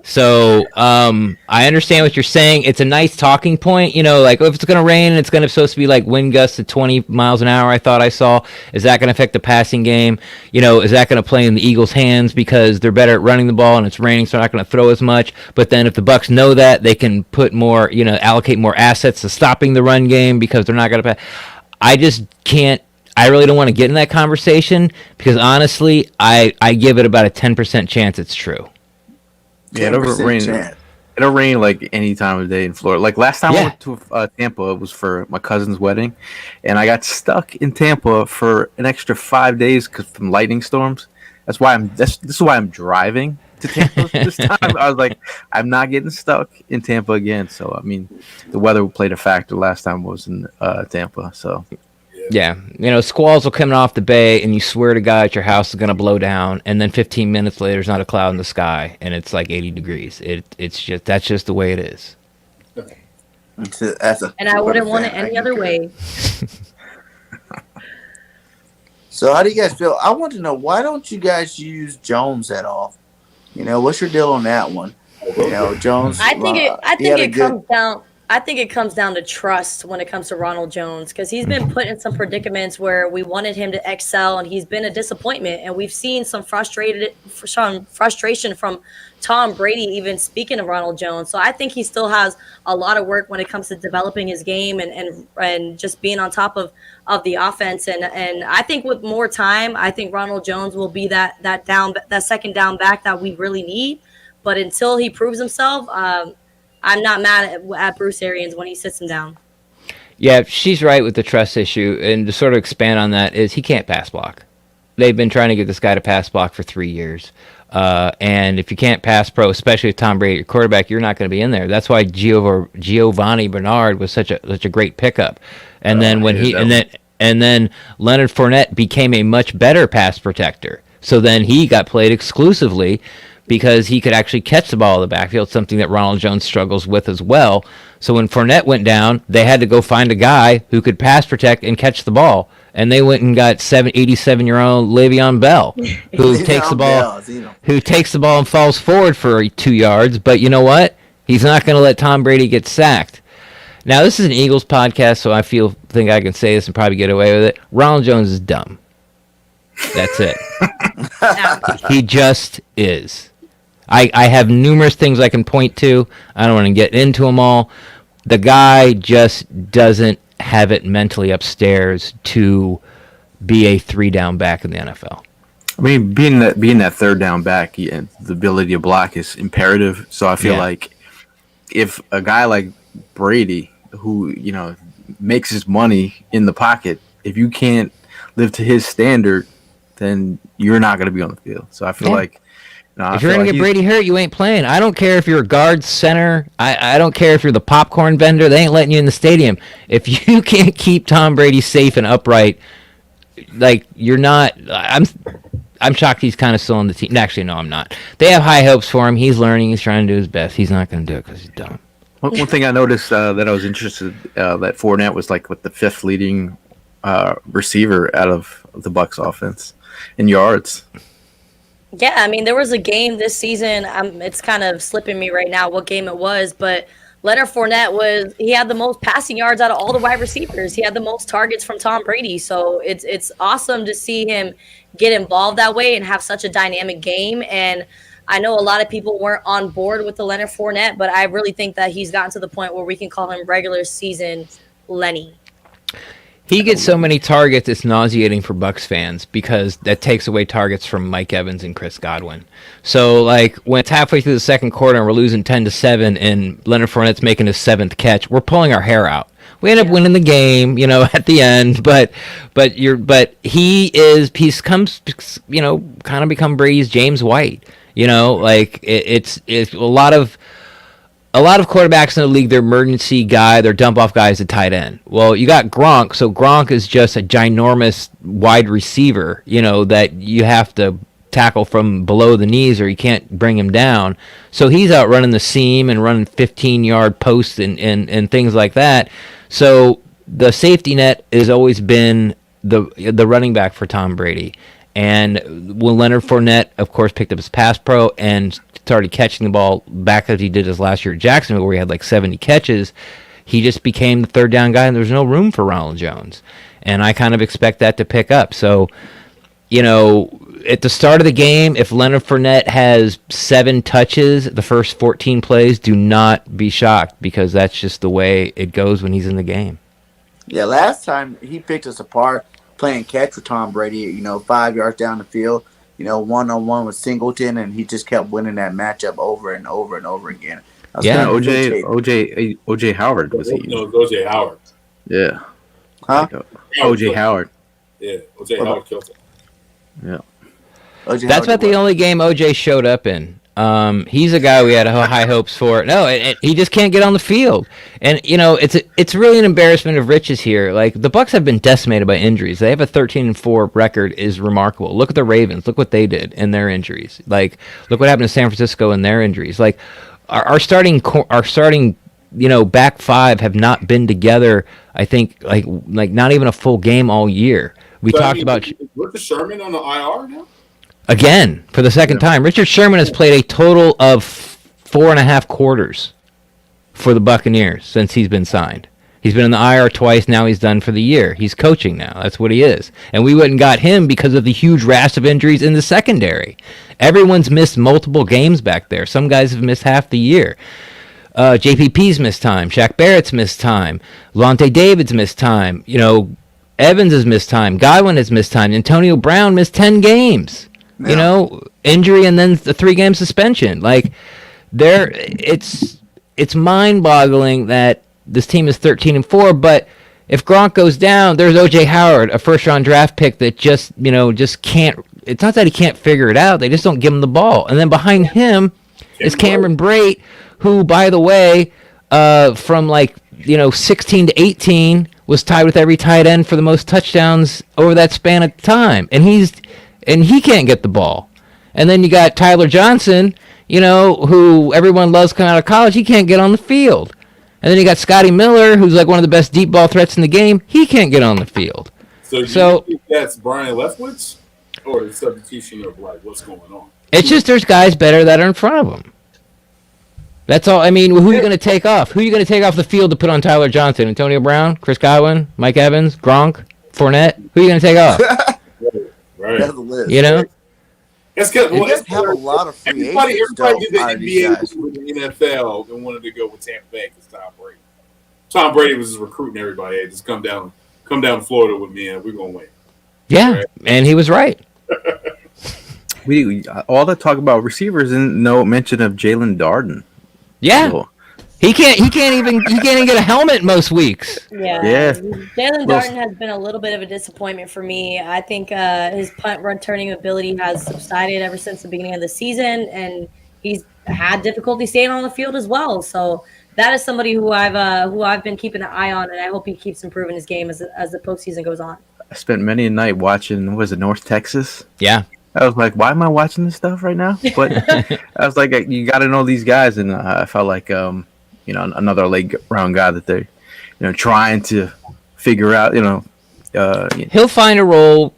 So I understand what you're saying. It's a nice talking point. Like if it's going to rain and it's going to supposed to be like wind gusts at 20 miles an hour, I thought I saw. Is that going to affect the passing game? Is that going to play in the Eagles' hands because they're better at running the ball and it's raining, so they're not going to throw as much? But then if the Bucs know that, they can put more, allocate more assets to stopping the run game because they're not going to pass. I just can't. I really don't want to get in that conversation because honestly, I give it about a 10% chance it's true. Yeah, it'll rain. It'll rain like any time of day in Florida. Like last time I went to Tampa, it was for my cousin's wedding, and I got stuck in Tampa for an extra 5 days from lightning storms. That's why this is why I'm driving to Tampa this time. I was like, I'm not getting stuck in Tampa again. So I mean, the weather played a factor last time I was in Tampa. So. Yeah, squalls will come off the bay, and you swear to God your house is going to blow down, and then 15 minutes later, there's not a cloud in the sky, and it's like 80 degrees. That's just the way it is. And I wouldn't want it any other way. So how do you guys feel? I want to know, why don't you guys use Jones at all? What's your deal on that one? Jones. I think it comes down to trust when it comes to Ronald Jones, because he's been put in some predicaments where we wanted him to excel, and he's been a disappointment. And we've seen some frustration from Tom Brady, even speaking of Ronald Jones. So I think he still has a lot of work when it comes to developing his game and just being on top of the offense. And I think with more time, I think Ronald Jones will be that second down back that we really need. But until he proves himself, I'm not mad at Bruce Arians when he sits him down. Yeah, she's right with the trust issue. And to sort of expand on that is he can't pass block. They've been trying to get this guy to pass block for 3 years. And if you can't pass pro, especially with Tom Brady, your quarterback, you're not going to be in there. That's why Giovanni Bernard was such a great pickup. And then and then Leonard Fournette became a much better pass protector. So then he got played exclusively because he could actually catch the ball in the backfield, something that Ronald Jones struggles with as well. So when Fournette went down, they had to go find a guy who could pass protect and catch the ball. And they went and got 87-year-old Le'Veon Bell, who takes the ball and falls forward for 2 yards. But you know what? He's not going to let Tom Brady get sacked. Now, this is an Eagles podcast, so I think I can say this and probably get away with it. Ronald Jones is dumb. That's it. He just is. I have numerous things I can point to. I don't want to get into them all. The guy just doesn't have it mentally upstairs to be a 3-down back in the NFL. I mean, being that third down back, the ability to block is imperative. So I feel like if a guy like Brady, who makes his money in the pocket, if you can't live to his standard, then you're not going to be on the field. So I feel like. If you're going to get Brady hurt, you ain't playing. I don't care if you're a guard, center. I don't care if you're the popcorn vendor. They ain't letting you in the stadium. If you can't keep Tom Brady safe and upright, like, you're not. I'm shocked he's kind of still on the team. Actually, no, I'm not. They have high hopes for him. He's learning. He's trying to do his best. He's not going to do it because he's dumb. One thing I noticed that I was interested that Fournette was like with the 5th leading receiver out of the Bucs offense in yards. Yeah, I mean, there was a game this season. It's kind of slipping me right now what game it was, but Leonard Fournette he had the most passing yards out of all the wide receivers. He had the most targets from Tom Brady. So it's awesome to see him get involved that way and have such a dynamic game. And I know a lot of people weren't on board with the Leonard Fournette, but I really think that he's gotten to the point where we can call him regular season Lenny. He gets so many targets, it's nauseating for Bucs fans because that takes away targets from Mike Evans and Chris Godwin. So, like, when it's halfway through the second quarter and we're losing 10-7 and Leonard Fournette's making his 7th catch, we're pulling our hair out. We end up winning the game, at the end, but he's kind of become Brady's James White. It's a lot of quarterbacks in the league, their emergency guy, their dump-off guy is a tight end. Well, you got Gronk, so Gronk is just a ginormous wide receiver, that you have to tackle from below the knees or you can't bring him down. So he's out running the seam and running 15-yard posts and things like that. So the safety net has always been the running back for Tom Brady. And when Leonard Fournette, of course, picked up his pass pro and started catching the ball back as he did his last year at Jacksonville, where he had like 70 catches, he just became the third down guy, and there was no room for Ronald Jones. And I kind of expect that to pick up. So, you know, at the start of the game, if Leonard Fournette has 7 touches the first 14 plays, do not be shocked, because that's just the way it goes when he's in the game. Yeah, last time he picked us apart playing catch with Tom Brady, you know, 5 yards down the field, you know, one-on-one with Singleton, and he just kept winning that matchup over and over and over again. Yeah, OJ Howard was he? No, it was OJ Howard. Yeah. Huh? Like, OJ Howard. Yeah, OJ Howard killed him. Yeah. That's about the only game OJ showed up in. He's a guy we had high hopes for. No, he just can't get on the field. And, you know, it's really an embarrassment of riches here. Like, the Bucs have been decimated by injuries. They have a 13-4 record is remarkable. Look at the Ravens. Look what they did in their injuries. Like, look what happened to San Francisco in their injuries. Like, our starting, you know, back five have not been together, I think, like not even a full game all year. We talked about... Richard Sherman on the IR now? Again, for the second time. Richard Sherman has played a total of 4.5 quarters for the Buccaneers since he's been signed. He's been in the IR twice. Now he's done for the year. He's coaching now. That's what he is. And we wouldn't got him because of the huge rash of injuries in the secondary. Everyone's missed multiple games back there. Some guys have missed half the year. JPP's missed time. Shaq Barrett's missed time. Lante David's missed time. You know, Evans has missed time. Godwin has missed time. Antonio Brown missed 10 games. Yeah. You know, injury and then the 3-game suspension. Like, it's mind-boggling that this team is 13-4, but if Gronk goes down, there's OJ Howard, a first-round draft pick that just can't. It's not that he can't figure it out; they just don't give him the ball. And then behind him is Cameron Brate, who, by the way, from 16 to 18, was tied with every tight end for the most touchdowns over that span of time, and he can't get the ball. And then you got Tyler Johnson, who everyone loves coming out of college. He can't get on the field. And then you got Scotty Miller, who's like one of the best deep ball threats in the game. He can't get on the field. So do you think that's Brian Leftwich, or the substitution of what's going on? It's just there's guys better that are in front of him. That's all. I mean, who are you going to take off? Who are you going to take off the field to put on Tyler Johnson? Antonio Brown, Chris Godwin, Mike Evans, Gronk, Fournette? Who are you going to take off? Right. That's the list. It's good. Well, just have a lot of free everybody agents. did the NBA with the NFL and wanted to go with Tampa Bay because Tom Brady. Tom Brady was just recruiting everybody. Hey, just come down to Florida with me and we're gonna win. Yeah, right? And he was right. We all the talk about receivers and no mention of Jalen Darden. Yeah. So, He can't even get a helmet most weeks. Yeah. Jalen Darden has been a little bit of a disappointment for me. I think his punt returning ability has subsided ever since the beginning of the season, and he's had difficulty staying on the field as well. So that is somebody who I've been keeping an eye on, and I hope he keeps improving his game as the postseason goes on. I spent many a night watching. Was it North Texas? Yeah. I was like, why am I watching this stuff right now? But I was like, you got to know these guys, and I felt like another late round guy that they're, trying to figure out, He'll find a role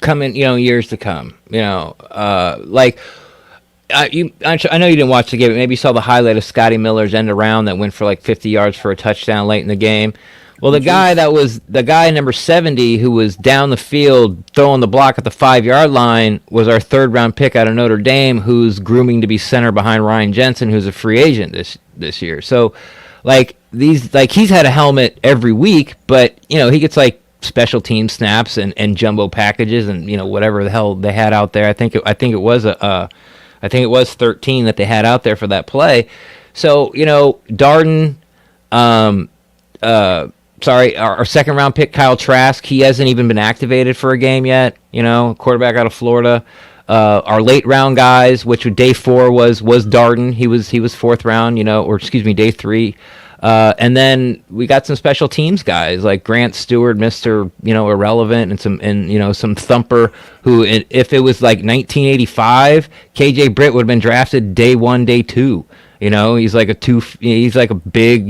coming, years to come. I know you didn't watch the game, but maybe you saw the highlight of Scotty Miller's end around that went for 50 yards for a touchdown late in the game. Well, the guy number 70 who was down the field throwing the block at the 5-yard line was our 3rd-round pick out of Notre Dame, who's grooming to be center behind Ryan Jensen, who's a free agent this year. So, he's had a helmet every week, but he gets special team snaps and jumbo packages and whatever the hell they had out there. I think it was 13 that they had out there for that play. So Darden. Our 2nd-round pick, Kyle Trask, he hasn't even been activated for a game yet, quarterback out of Florida. Our late-round guys, which day 4 was Darden. He was 4th round, day 3. And then we got some special teams guys like Grant Stewart, Mr. Irrelevant, and some thumper who, if it was 1985, KJ Britt would have been drafted day 1, day 2. He's like a big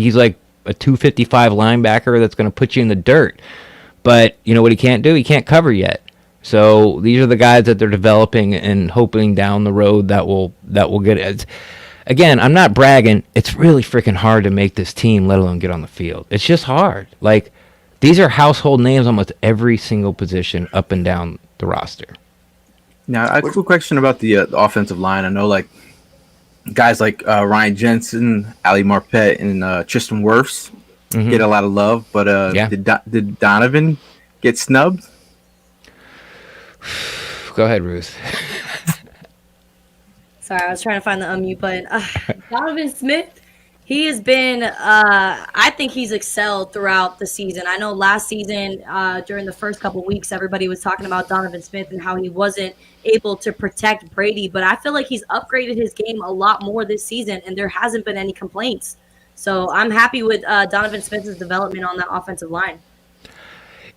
a 255 linebacker that's going to put you in the dirt. But you know what he can't do? He can't cover yet. So these are the guys that they're developing and hoping down the road that will get it. Again, I'm not bragging. It's really freaking hard to make this team, let alone get on the field. It's just hard. Like, these are household names almost every single position up and down the roster. Now, I have a quick question about the offensive line. I know, like, guys like Ryan Jensen, Ali Marpet, and Tristan Wirfs get a lot of love, but did Donovan get snubbed? Go ahead, Ruth. Sorry, I was trying to find the unmute button. Donovan Smith, he has been, I think he's excelled throughout the season. I know last season, during the first couple weeks, everybody was talking about Donovan Smith and how he wasn't able to protect Brady, but I feel like he's upgraded his game a lot more this season, and there hasn't been any complaints. So I'm happy with Donovan Smith's development on that offensive line.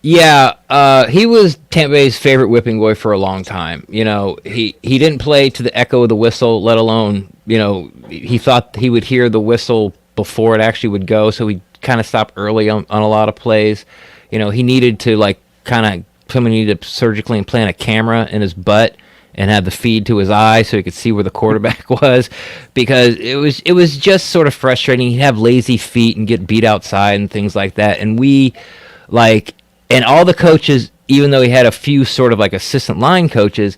Yeah, he was Tampa Bay's favorite whipping boy for a long time. You know, he didn't play to the echo of the whistle, let alone, you know, he thought he would hear the whistle before it actually would go, so he kind of stopped early on a lot of plays. You know, he needed to, like, somebody needed to surgically implant a camera in his butt and have the feed to his eye so he could see where the quarterback was, because it was just sort of frustrating. He'd have lazy feet and get beat outside and things like that. And and all the coaches, even though he had a few sort of like assistant line coaches,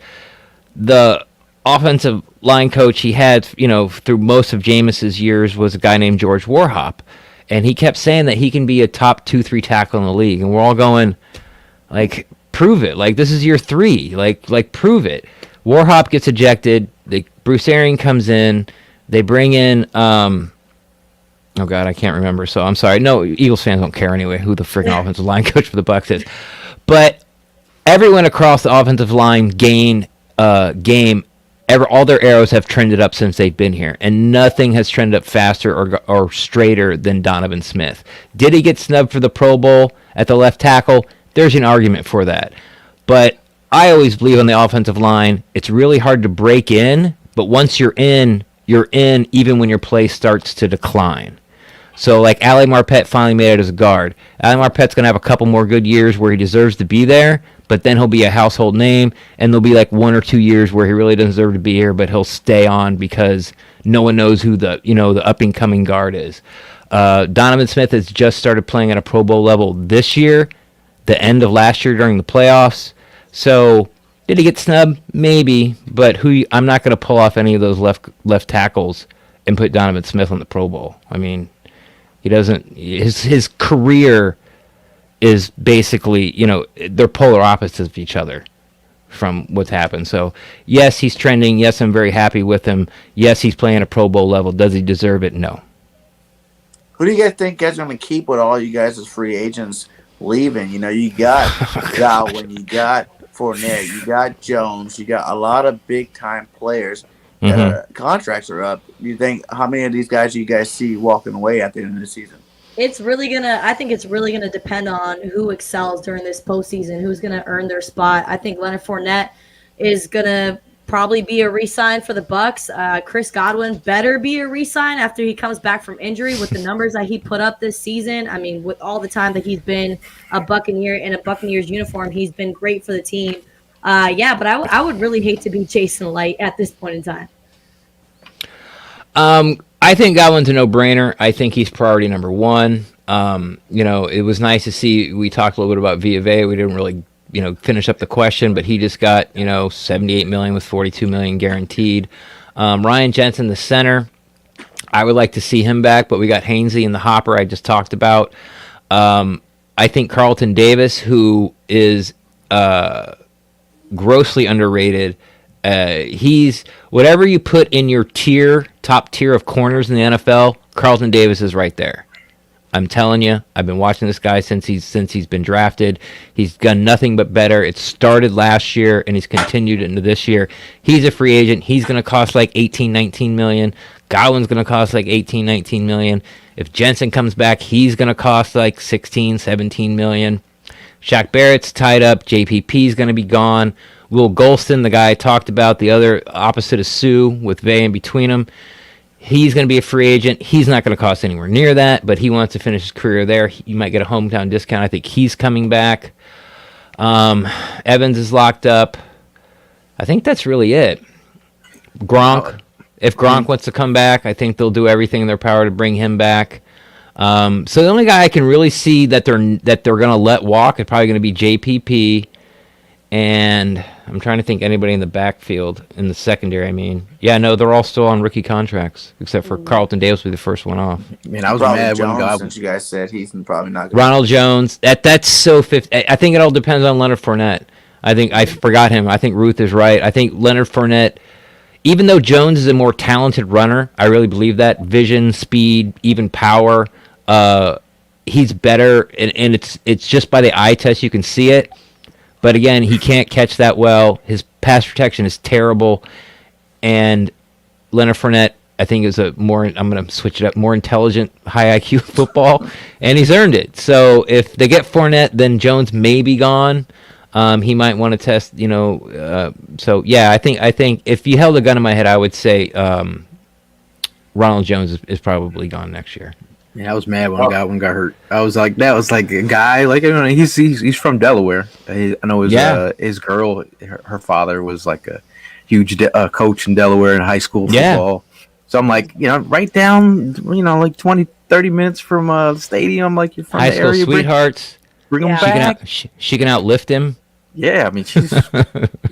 the offensive line coach he had, you know, through most of Jameis's years was a guy named George Warhop. And he kept saying that he can be a top 2-3 tackle in the league. And we're all going, like, prove it. Like, this is year 3. Like prove it. Warhop gets ejected. Bruce Arians comes in. They bring in, oh, God, I can't remember, so I'm sorry. No, Eagles fans don't care anyway who the freaking offensive line coach for the Bucs is. But everyone across the offensive line all their arrows have trended up since they've been here, and nothing has trended up faster or straighter than Donovan Smith. Did he get snubbed for the Pro Bowl at the left tackle? There's an argument for that. But I always believe on the offensive line, it's really hard to break in, but once you're in even when your play starts to decline. So, like, Ali Marpet finally made it as a guard. Ali Marpet's going to have a couple more good years where he deserves to be there, but then he'll be a household name, and there'll be, like, 1 or 2 years where he really doesn't deserve to be here, but he'll stay on because no one knows who the up-and-coming guard is. Donovan Smith has just started playing at a Pro Bowl level this year, the end of last year during the playoffs. So, did he get snubbed? Maybe, but I'm not going to pull off any of those left tackles and put Donovan Smith on the Pro Bowl. I mean, he doesn't. His career is basically, you know, they're polar opposites of each other from what's happened. So, yes, he's trending. Yes, I'm very happy with him. Yes, he's playing a Pro Bowl level. Does he deserve it? No. Who do you guys think guys are going to keep with all you guys as free agents leaving? You know, you got Godwin, you got Fournette, you got Jones, you got a lot of big-time players. Contracts are up. You think, how many of these guys do you guys see walking away at the end of the season? I think it's really gonna depend on who excels during this postseason, who's gonna earn their spot. I think Leonard Fournette is gonna probably be a re-sign for the Bucs. Chris Godwin better be a re-sign after he comes back from injury with the numbers that he put up this season. I mean, with all the time that he's been a Buccaneer in a Buccaneers uniform, he's been great for the team. But I would really hate to be Jason Light at this point in time. I think Godwin's a no-brainer. I think he's priority number 1. You know, it was nice to see. We talked a little bit about Villa. We didn't really, you know, finish up the question, but he just got, you know, $78 million with $42 million guaranteed. Ryan Jensen, the center, I would like to see him back, but we got Hainsey in the hopper I just talked about. I think Carlton Davis, who is grossly underrated. He's whatever you put in your top tier of corners in the NFL, Carlton Davis is right there. I'm telling you, I've been watching this guy since he's been drafted. He's done nothing but better. It started last year and he's continued into this year. He's a free agent. He's going to cost like 18, 19 million. Godwin's going to cost like 18, 19 million. If Jensen comes back, he's going to cost like 16, 17 million. Shaq Barrett's tied up. JPP's going to be gone. Will Golston, the guy I talked about, the other opposite of Sue with Vay in between them, He's going to be a free agent. He's not going to cost anywhere near that, but he wants to finish his career there. You might get a hometown discount. I think he's coming back. Evans is locked up. I think that's really it. Gronk. If Gronk wants to come back, I think they'll do everything in their power to bring him back. So the only guy I can really see that they're going to let walk is probably going to be JPP, and I'm trying to think anybody in the backfield in the secondary. I mean, they're all still on rookie contracts except for Carlton Davis will be the first one off. Man, I was Probably mad Jones, when since you guys said he's probably not. Ronald Jones. That's so 50. I think it all depends on Leonard Fournette. I think I forgot him. I think Ruth is right. I think Leonard Fournette. Even though Jones is a more talented runner, I really believe that. Vision, speed, even power, he's better, and it's just by the eye test you can see it. But again, he can't catch that well. His pass protection is terrible, and Leonard Fournette, I think, is I'm going to switch it up, more intelligent, high IQ football, and he's earned it. So if they get Fournette, then Jones may be gone. He might want to test, I think if you held a gun in my head, I would say Ronald Jones is probably gone next year. Yeah, I was mad when Godwin got hurt. I was like, that was like a guy, like, he's from Delaware. I know his girl, her father was like a huge coach in Delaware in high school football. Yeah. So I'm like, right down, like 20, 30 minutes from the stadium, like you're from high the school area. Sweethearts. Bring him back. She can outlift him. Yeah, I mean, she's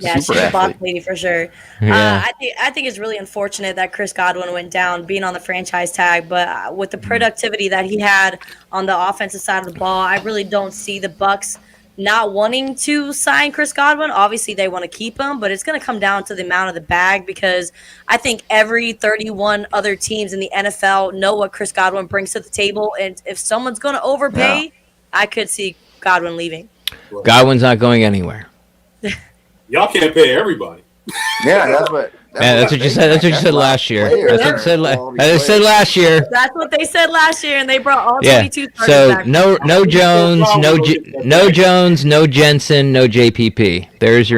she's a boss lady for sure. Yeah. I think it's really unfortunate that Chris Godwin went down, being on the franchise tag. But with the productivity that he had on the offensive side of the ball, I really don't see the Bucs not wanting to sign Chris Godwin. Obviously, they want to keep him, but it's going to come down to the amount of the bag, because I think every 31 other teams in the NFL know what Chris Godwin brings to the table, and if someone's going to overpay, I could see Godwin leaving. Godwin's not going anywhere. Y'all can't pay everybody. Yeah, that's what you said. That's what you said last year. That's what you said last year. That's what they said last year, and they brought all 22 starters back. So no Jones, no Jones, no Jensen, no JPP. There's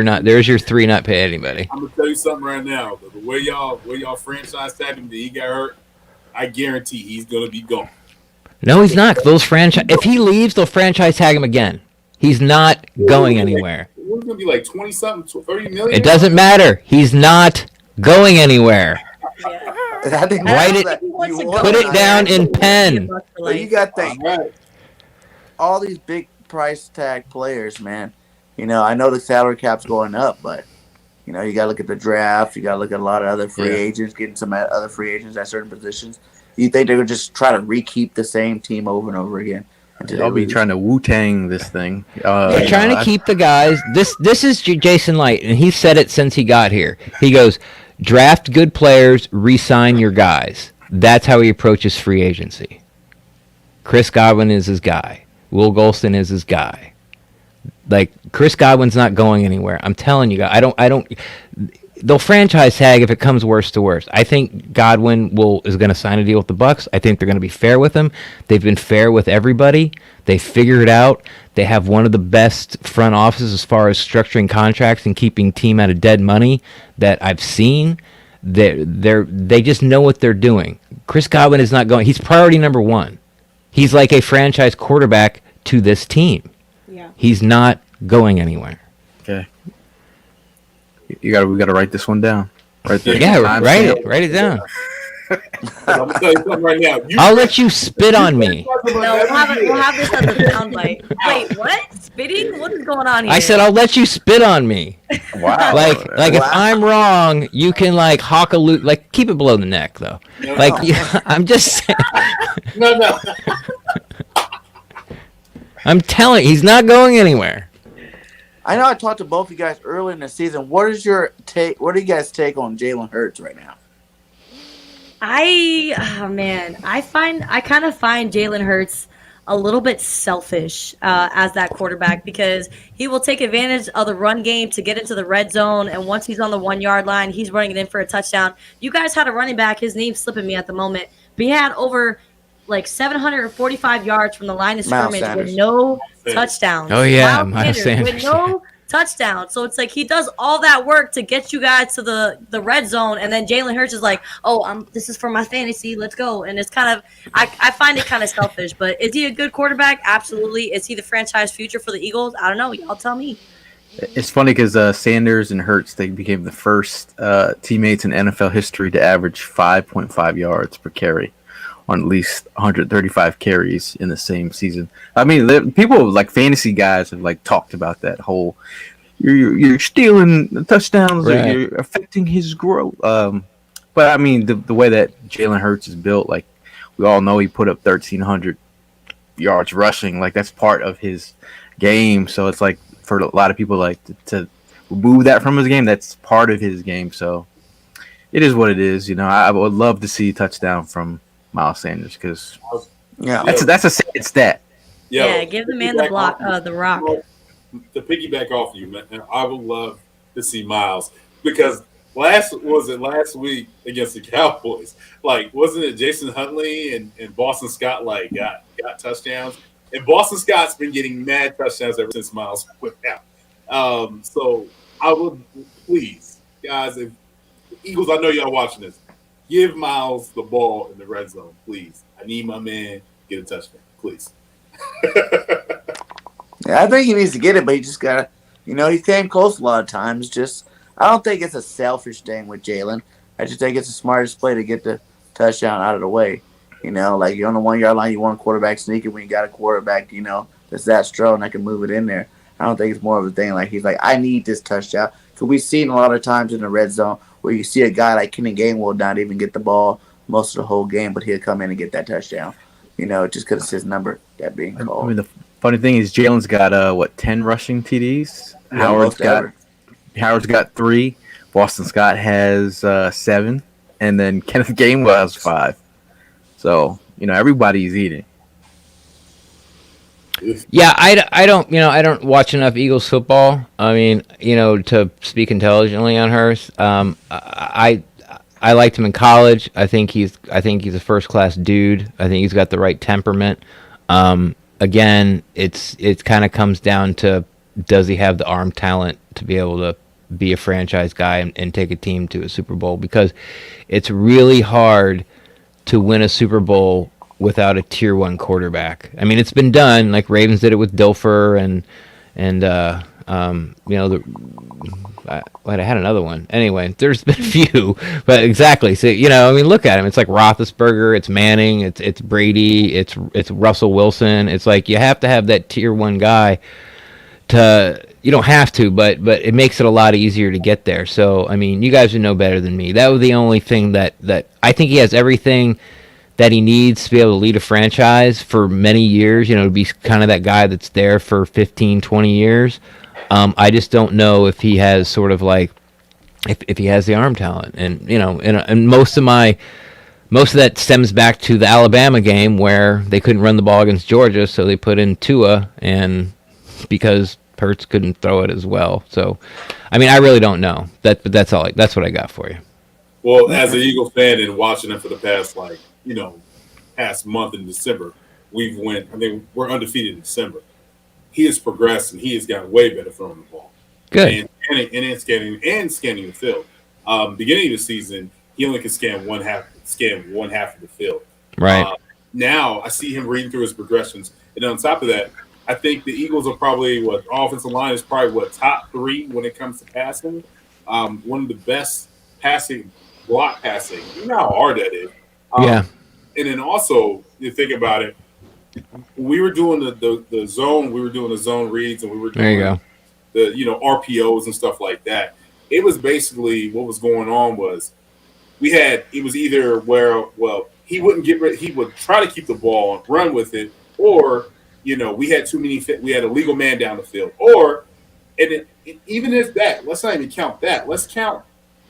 your three not pay anybody. I'm gonna tell you something right now. The way y'all franchise tagged him, that he got hurt, I guarantee he's gonna be gone. No, he's not. If he leaves, they'll franchise tag him again. He's not going anywhere. It's going to be like 20-something, 30 million? It doesn't matter. He's not going anywhere. Write it. Put it down in pen. But you got to think, all these big price tag players, man. I know the salary cap's going up, but you got to look at the draft. You got to look at a lot of other free agents, getting some other free agents at certain positions. You think they're going to just try to re-keep the same team over and over again? I'll be trying to Wu-Tang this thing. They're trying to keep the guys. This is Jason Light, and he said it since he got here. He goes, draft good players, re-sign your guys. That's how he approaches free agency. Chris Godwin is his guy. Will Golston is his guy. Like, Chris Godwin's not going anywhere. I'm telling you, I don't. They'll franchise tag if it comes worse to worse. I think Godwin is going to sign a deal with the Bucs. I think they're going to be fair with him. They've been fair with everybody. They figure it out. They have one of the best front offices as far as structuring contracts and keeping team out of dead money that I've seen. They just know what they're doing. Chris Godwin is not going. He's priority number one. He's like a franchise quarterback to this team. Yeah. He's not going anywhere. Okay. We gotta write this one down. Right there. Yeah, write it down. I'm gonna tell you something right now. I'll let you spit on me. No, we'll have this as a soundbite. Wait, what? Spitting? What is going on here? I said I'll let you spit on me. Wow. Like if I'm wrong, you can like hawk a loot. Like keep it below the neck though. No. Like I'm just saying. No. I'm telling you, he's not going anywhere. I know I talked to both of you guys early in the season. What is your take? What do you guys take on Jalen Hurts right now? I kind of find Jalen Hurts a little bit selfish as that quarterback, because he will take advantage of the run game to get into the red zone, and once he's on the 1 yard line, he's running it in for a touchdown. You guys had a running back, his name's slipping me at the moment, but he had over like 745 yards from the line of scrimmage with no touchdowns. Oh yeah, Miles Sanders. With no touchdown. So it's like he does all that work to get you guys to the red zone, and then Jalen Hurts is like, oh, this is for my fantasy, let's go. And it's kind of, I find it kind of selfish. But is he a good quarterback? Absolutely. Is he the franchise future for the Eagles? I don't know. Y'all tell me. It's funny because Sanders and Hurts, they became the first teammates in NFL history to average 5.5 yards per carry on at least 135 carries in the same season. I mean, people like fantasy guys have like talked about that whole you're stealing the touchdowns, Right. or you're affecting his growth. But I mean, the way that Jalen Hurts is built, like we all know, he put up 1,300 yards rushing. Like that's part of his game. So it's like for a lot of people, like to remove that from his game, that's part of his game. So it is what it is. You know, I would love to see a touchdown from Miles Sanders because that's a sad stat. Yeah, give the man the block, the rock. To piggyback off you, man, I would love to see Miles because last week against the Cowboys? Like, wasn't it Jason Huntley and Boston Scott like got touchdowns? And Boston Scott's been getting mad touchdowns ever since Miles went out. So I would please, guys, if Eagles, I know y'all watching this, give Miles the ball in the red zone, please. I need my man to get a touchdown, please. Yeah, I think he needs to get it, but he just gotta, he came close a lot of times. Just, I don't think it's a selfish thing with Jalen. I just think it's the smartest play to get the touchdown out of the way. Like you're on the 1 yard line, you want a quarterback sneaking when you got a quarterback, that's that strong and I can move it in there. I don't think it's more of a thing like he's like, I need this touchdown. Because we've seen a lot of times in the red zone where you see a guy like Kenny Gainwell not even get the ball most of the whole game, but he'll come in and get that touchdown. Just because it's his number that being called. I mean, the funny thing is Jalen's got 10 rushing TDs. Yeah, Howard's got 3. Boston Scott has 7, and then Kenneth Gainwell has 5. So everybody's eating. Yeah, I don't watch enough Eagles football. I mean, to speak intelligently on hers. I liked him in college. I think he's a first class dude. I think he's got the right temperament. Again, it kind of comes down to, does he have the arm talent to be able to be a franchise guy and take a team to a Super Bowl? Because it's really hard to win a Super Bowl without a tier 1 quarterback. I mean, it's been done. Like Ravens did it with Dilfer I had another one. Anyway, there's been a few, but exactly. So look at him. It's like Roethlisberger, it's Manning, it's Brady, it's Russell Wilson. It's like you have to have that tier 1 guy. You don't have to, but it makes it a lot easier to get there. So I mean, you guys would know better than me. That was the only thing that I think he has everything that he needs to be able to lead a franchise for many years. To be kind of that guy that's there for 15, 20 years. I just don't know if he has sort of like if he has the arm talent, and most of that stems back to the Alabama game where they couldn't run the ball against Georgia, so they put in Tua, and because Hurts couldn't throw it as well. So, I mean, I really don't know. But that's all. That's what I got for you. Well, as an Eagle fan and watching them for the past past month in December, we're undefeated in December. He has progressed and he has gotten way better throwing the ball. Good. And scanning the field. Beginning of the season, he only could scan one half of the field. Right. Now I see him reading through his progressions, and on top of that, I think the Eagles are probably offensive line is probably top 3 when it comes to passing. One of the best block passing. You know how hard that is. Yeah. And then also, you think about it, we were doing the zone. We were doing the zone reads, and we were doing the RPOs and stuff like that. It was basically what was going on was it was either where he wouldn't get rid. He would try to keep the ball and run with it, or we had too many. We had a legal man down the field, even if that. Let's not even count that. Let's count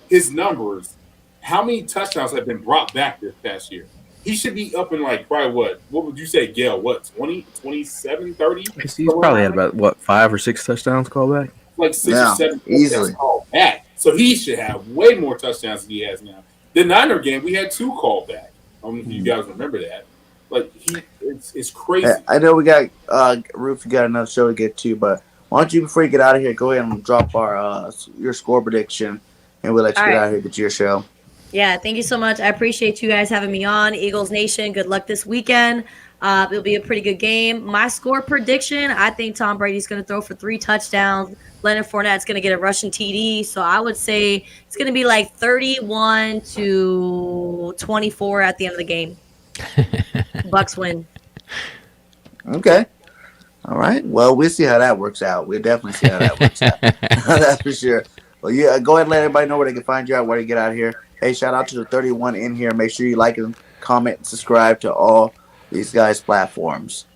his numbers. How many touchdowns have been brought back this past year? He should be up in probably what would you say, Gail? 20, 27, 30? He's probably had about 5 or 6 touchdowns called back. Like 6 or 7 easily called back. So he should have way more touchdowns than he has now. The Niner game, we had 2 called back. I don't know if you guys remember that. Like it's crazy. I know we got Ruth. We got another show to get to, but I why don't you, before you get out of here, go ahead and drop our your score prediction, and we'll let you All get right. out of here, get to your show. Yeah, thank you so much. I appreciate you guys having me on. Eagles Nation, good luck this weekend. It'll be a pretty good game. My score prediction, I think Tom Brady's going to throw for 3 touchdowns. Leonard Fournette's going to get a Russian TD. So I would say it's going to be like 31-24 at the end of the game. Bucks win. Okay. All right. Well, we'll see how that works out. We'll definitely see how that works out. That's for sure. Well, yeah, go ahead and let everybody know where they can find you out, where you get out of here. Hey, shout out to the 31 in here. Make sure you like and comment and subscribe to all these guys' platforms.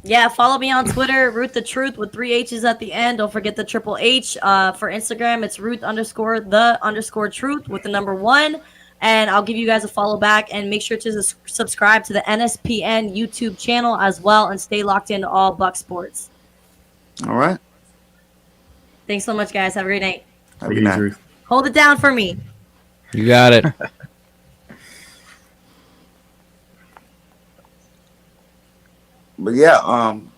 Yeah, follow me on Twitter, Ruth The Truth with 3 H's at the end. Don't forget the triple H. For Instagram, it's Ruth_the_truth with the number 1. And I'll give you guys a follow back, and make sure to subscribe to the NSPN YouTube channel as well, and stay locked into all Buck sports. All right. Thanks so much, guys. Have a great night. Have a good night. Hold it down for me. You got it. But yeah,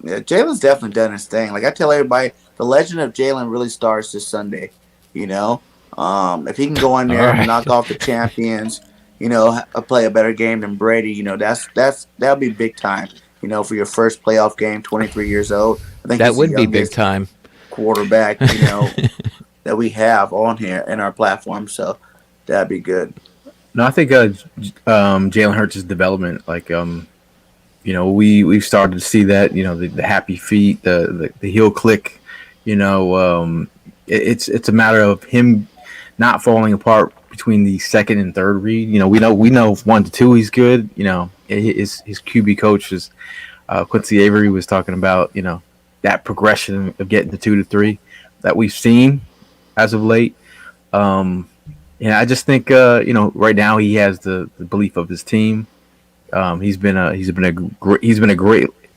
Jalen's definitely done his thing. Like I tell everybody, the legend of Jalen really starts this Sunday. You know, if he can go in there and knock off the champions, you know, play a better game than Brady, you know, that'll be big time. You know, for your first playoff game, 23 years old. I think that would be big time. Quarterback, you know, that we have on here in our platform. So that'd be good. No, I think Jalen Hurts' development, like you know, we've started to see that, you know, the happy feet, the heel click, you know, it's a matter of him not falling apart between the second and third read. You know, we know 1 to 2 he's good. You know, his QB coach is Quincy Avery was talking about, you know, that progression of getting to 2 to 3 that we've seen as of late. And I just think you know, right now he has the belief of his team. He's been a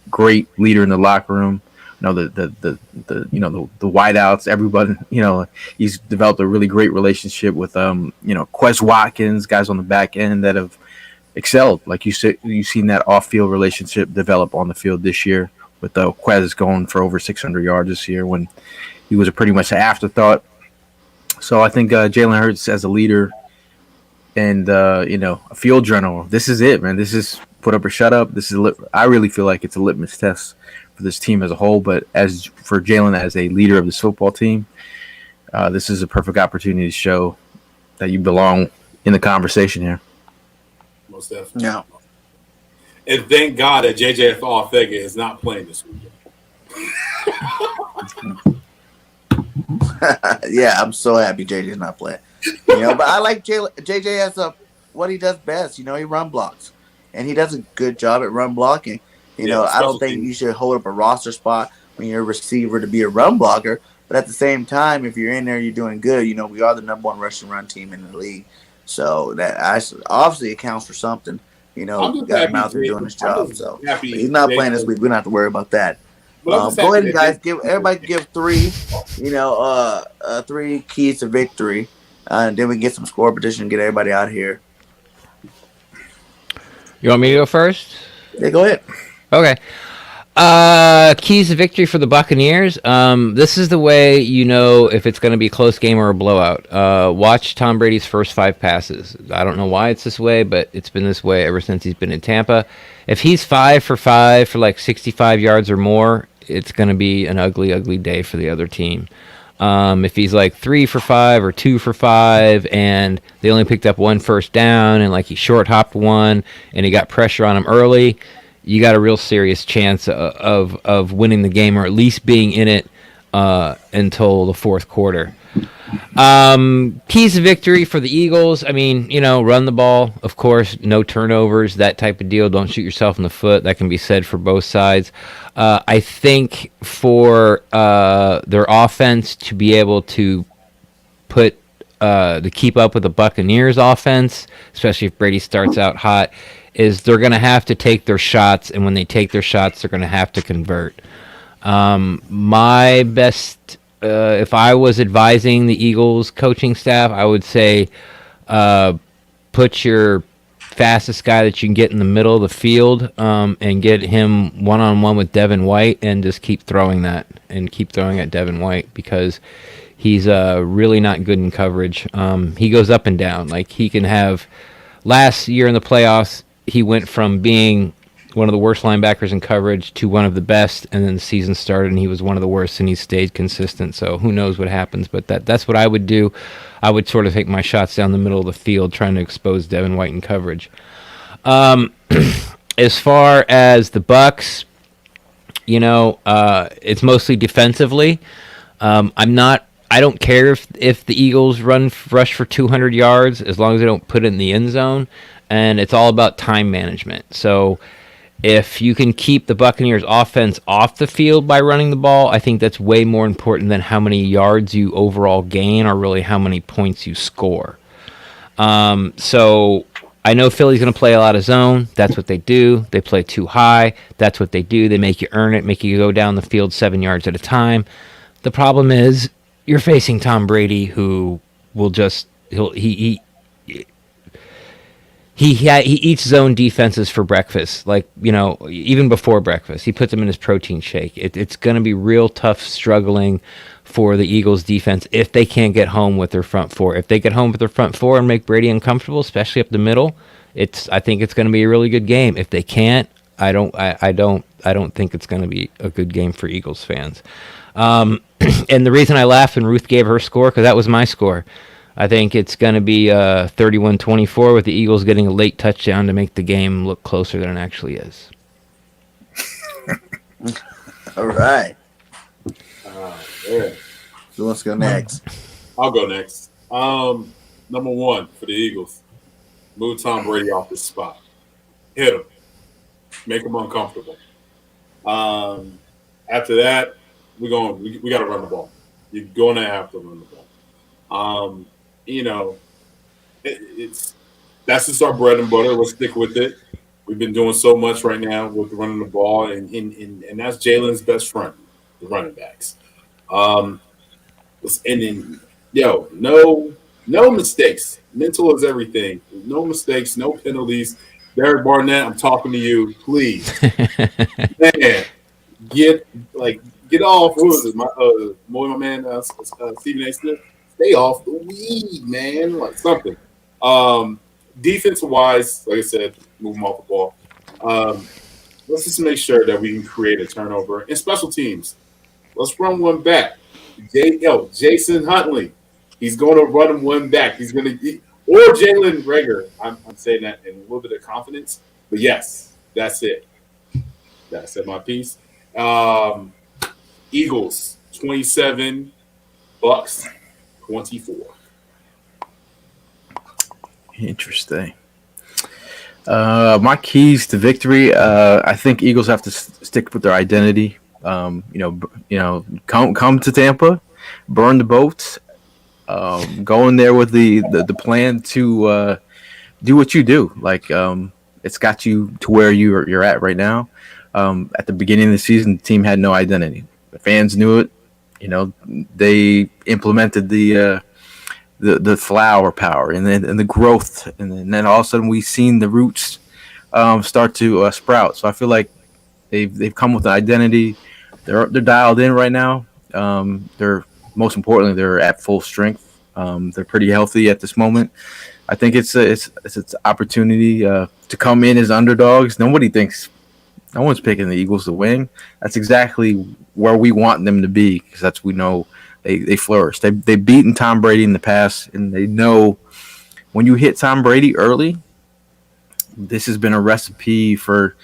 great leader in the locker room. You know, the wideouts, everybody, you know, he's developed a really great relationship with you know, Quez Watkins, guys on the back end that have excelled. Like you said, you've seen that off-field relationship develop on the field this year, with Quez going for over 600 yards this year when he was pretty much an afterthought. So I think Jalen Hurts as a leader and you know, a field journal. This is it, man. This is put up or shut up. This is I really feel like it's a litmus test for this team as a whole. But as for Jalen as a leader of this football team, this is a perfect opportunity to show that you belong in the conversation here. Most definitely. Yeah. And thank God that JJ Thega is not playing this weekend. Yeah, I'm so happy JJ's not playing. You know, but I like JJ as what he does best. You know, he run blocks, and he does a good job at run blocking. You know, I don't think you should hold up a roster spot when you're a receiver to be a run blocker. But at the same time, if you're in there, you're doing good. You know, we are the number 1 rushing run team in the league, so that obviously accounts for something. You know, got him out there doing his job. So he's not playing this week. We don't have to worry about that. Go ahead and guys, give 3, you know, 3 keys to victory, and then we can get some score petition and get everybody out of here. You want me to go first? Yeah, go ahead. Okay. Keys to victory for the Buccaneers. This is the way you know if it's going to be a close game or a blowout. Watch Tom Brady's first 5 passes. I don't know why it's this way, but it's been this way ever since he's been in Tampa. If he's 5 for 5 for like 65 yards or more, it's going to be an ugly, ugly day for the other team. If he's like 3 for 5 or 2 for 5 and they only picked up 1 first down and like he short hopped 1 and he got pressure on him early, you got a real serious chance of winning the game or at least being in it until the fourth quarter. Keys to victory for the Eagles. I mean, you know, run the ball, of course, no turnovers, that type of deal. Don't shoot yourself in the foot. That can be said for both sides. I think for their offense to be able to keep up with the Buccaneers offense, especially if Brady starts out hot, is they're going to have to take their shots, and when they take their shots, they're going to have to convert. My best, if I was advising the Eagles coaching staff, I would say put your fastest guy that you can get in the middle of the field, and get him one-on-one with Devin White, and just keep throwing that and keep throwing at Devin White, because he's really not good in coverage. He goes up and down. Like, he can have, last year in the playoffs, he went from being one of the worst linebackers in coverage to one of the best, and then the season started and he was one of the worst, and he stayed consistent. So who knows what happens, but that's what I would do. I would sort of take my shots down the middle of the field, trying to expose Devin White in coverage. As far as the Bucks, it's mostly defensively. I don't care if the Eagles rush for 200 yards, as long as they don't put it in the end zone, and it's all about time management. So if you can keep the Buccaneers offense off the field by running the ball, I think that's way more important than how many yards you overall gain, or really how many points you score. So I know Philly's going to play a lot of zone. That's what they do. They play too high. That's what they do. They make you earn it, make you go down the field 7 yards at a time. The problem is you're facing TomBrady, who will just he eats zone defenses for breakfast, like, even before breakfast. He puts them in his protein shake. It's going to be real tough struggling for the Eagles defense if they can't get home with their front four. If they get home with their front four and make Brady uncomfortable, especially up the middle, I think it's going to be a really good game. If they can't, I don't think it's going to be a good game for Eagles fans. And the reason I laughed when Ruth gave her score, because that was my score. I think it's going to be 31-24, with the Eagles getting a late touchdown to make the game look closer than it actually is. All right. Yeah. Who wants to go next? I'll go next. Number one for the Eagles, move TomBrady off the spot. Hit him. Make him uncomfortable. After that, we got to run the ball. You're going to have to run the ball. That's just our bread and butter. Let's stick with it. We've been doing so much right now with running the ball, and that's Jalen's best friend, the running backs. No mistakes. Mental is everything. No mistakes, no penalties. Derek Barnett, I'm talking to you, please. Man, get off. What was it? My man, Stephen A. Smith. Stay off the weed, man. Like something. Defensive wise, like I said, move them off the ball. Let's just make sure that we can create a turnover. And special teams, let's run one back. Jason Huntley, he's going to run one back. He's going to, or Jalen Reagor. I'm saying that in a little bit of confidence, but yes, that's it. That's my piece. Eagles 27, Bucks 24. Interesting. My keys to victory. I think Eagles have to stick with their identity. Come to Tampa, burn the boats, go in there with the plan to do what you do. Like, it's got you to where you're at right now. At the beginning of the season, the team had no identity. The fans knew it. They implemented the flower power and the growth, and then all of a sudden we've seen the roots start to sprout. So I feel like they've come with an identity. They're dialed in right now. They're most importantly, they're at full strength. They're pretty healthy at this moment. I think it's an opportunity to come in as underdogs. No one's picking the Eagles to win. That's exactly where we want them to be, because we know they flourish. They've beaten TomBrady in the past, and they know when you hit TomBrady early, this has been a recipe for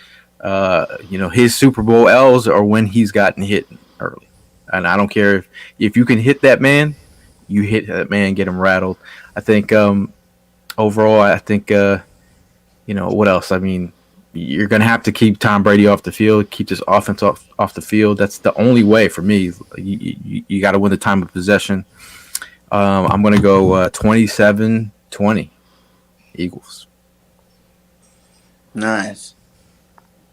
his Super Bowl L's, or when he's gotten hit early. And I don't care if you can hit that man, you hit that man, get him rattled. I think overall, what else? I mean, you're going to have to keep TomBrady off the field, keep this offense off the field. That's the only way for me. You got to win the time of possession. I'm going to go 27-20 Eagles. Nice.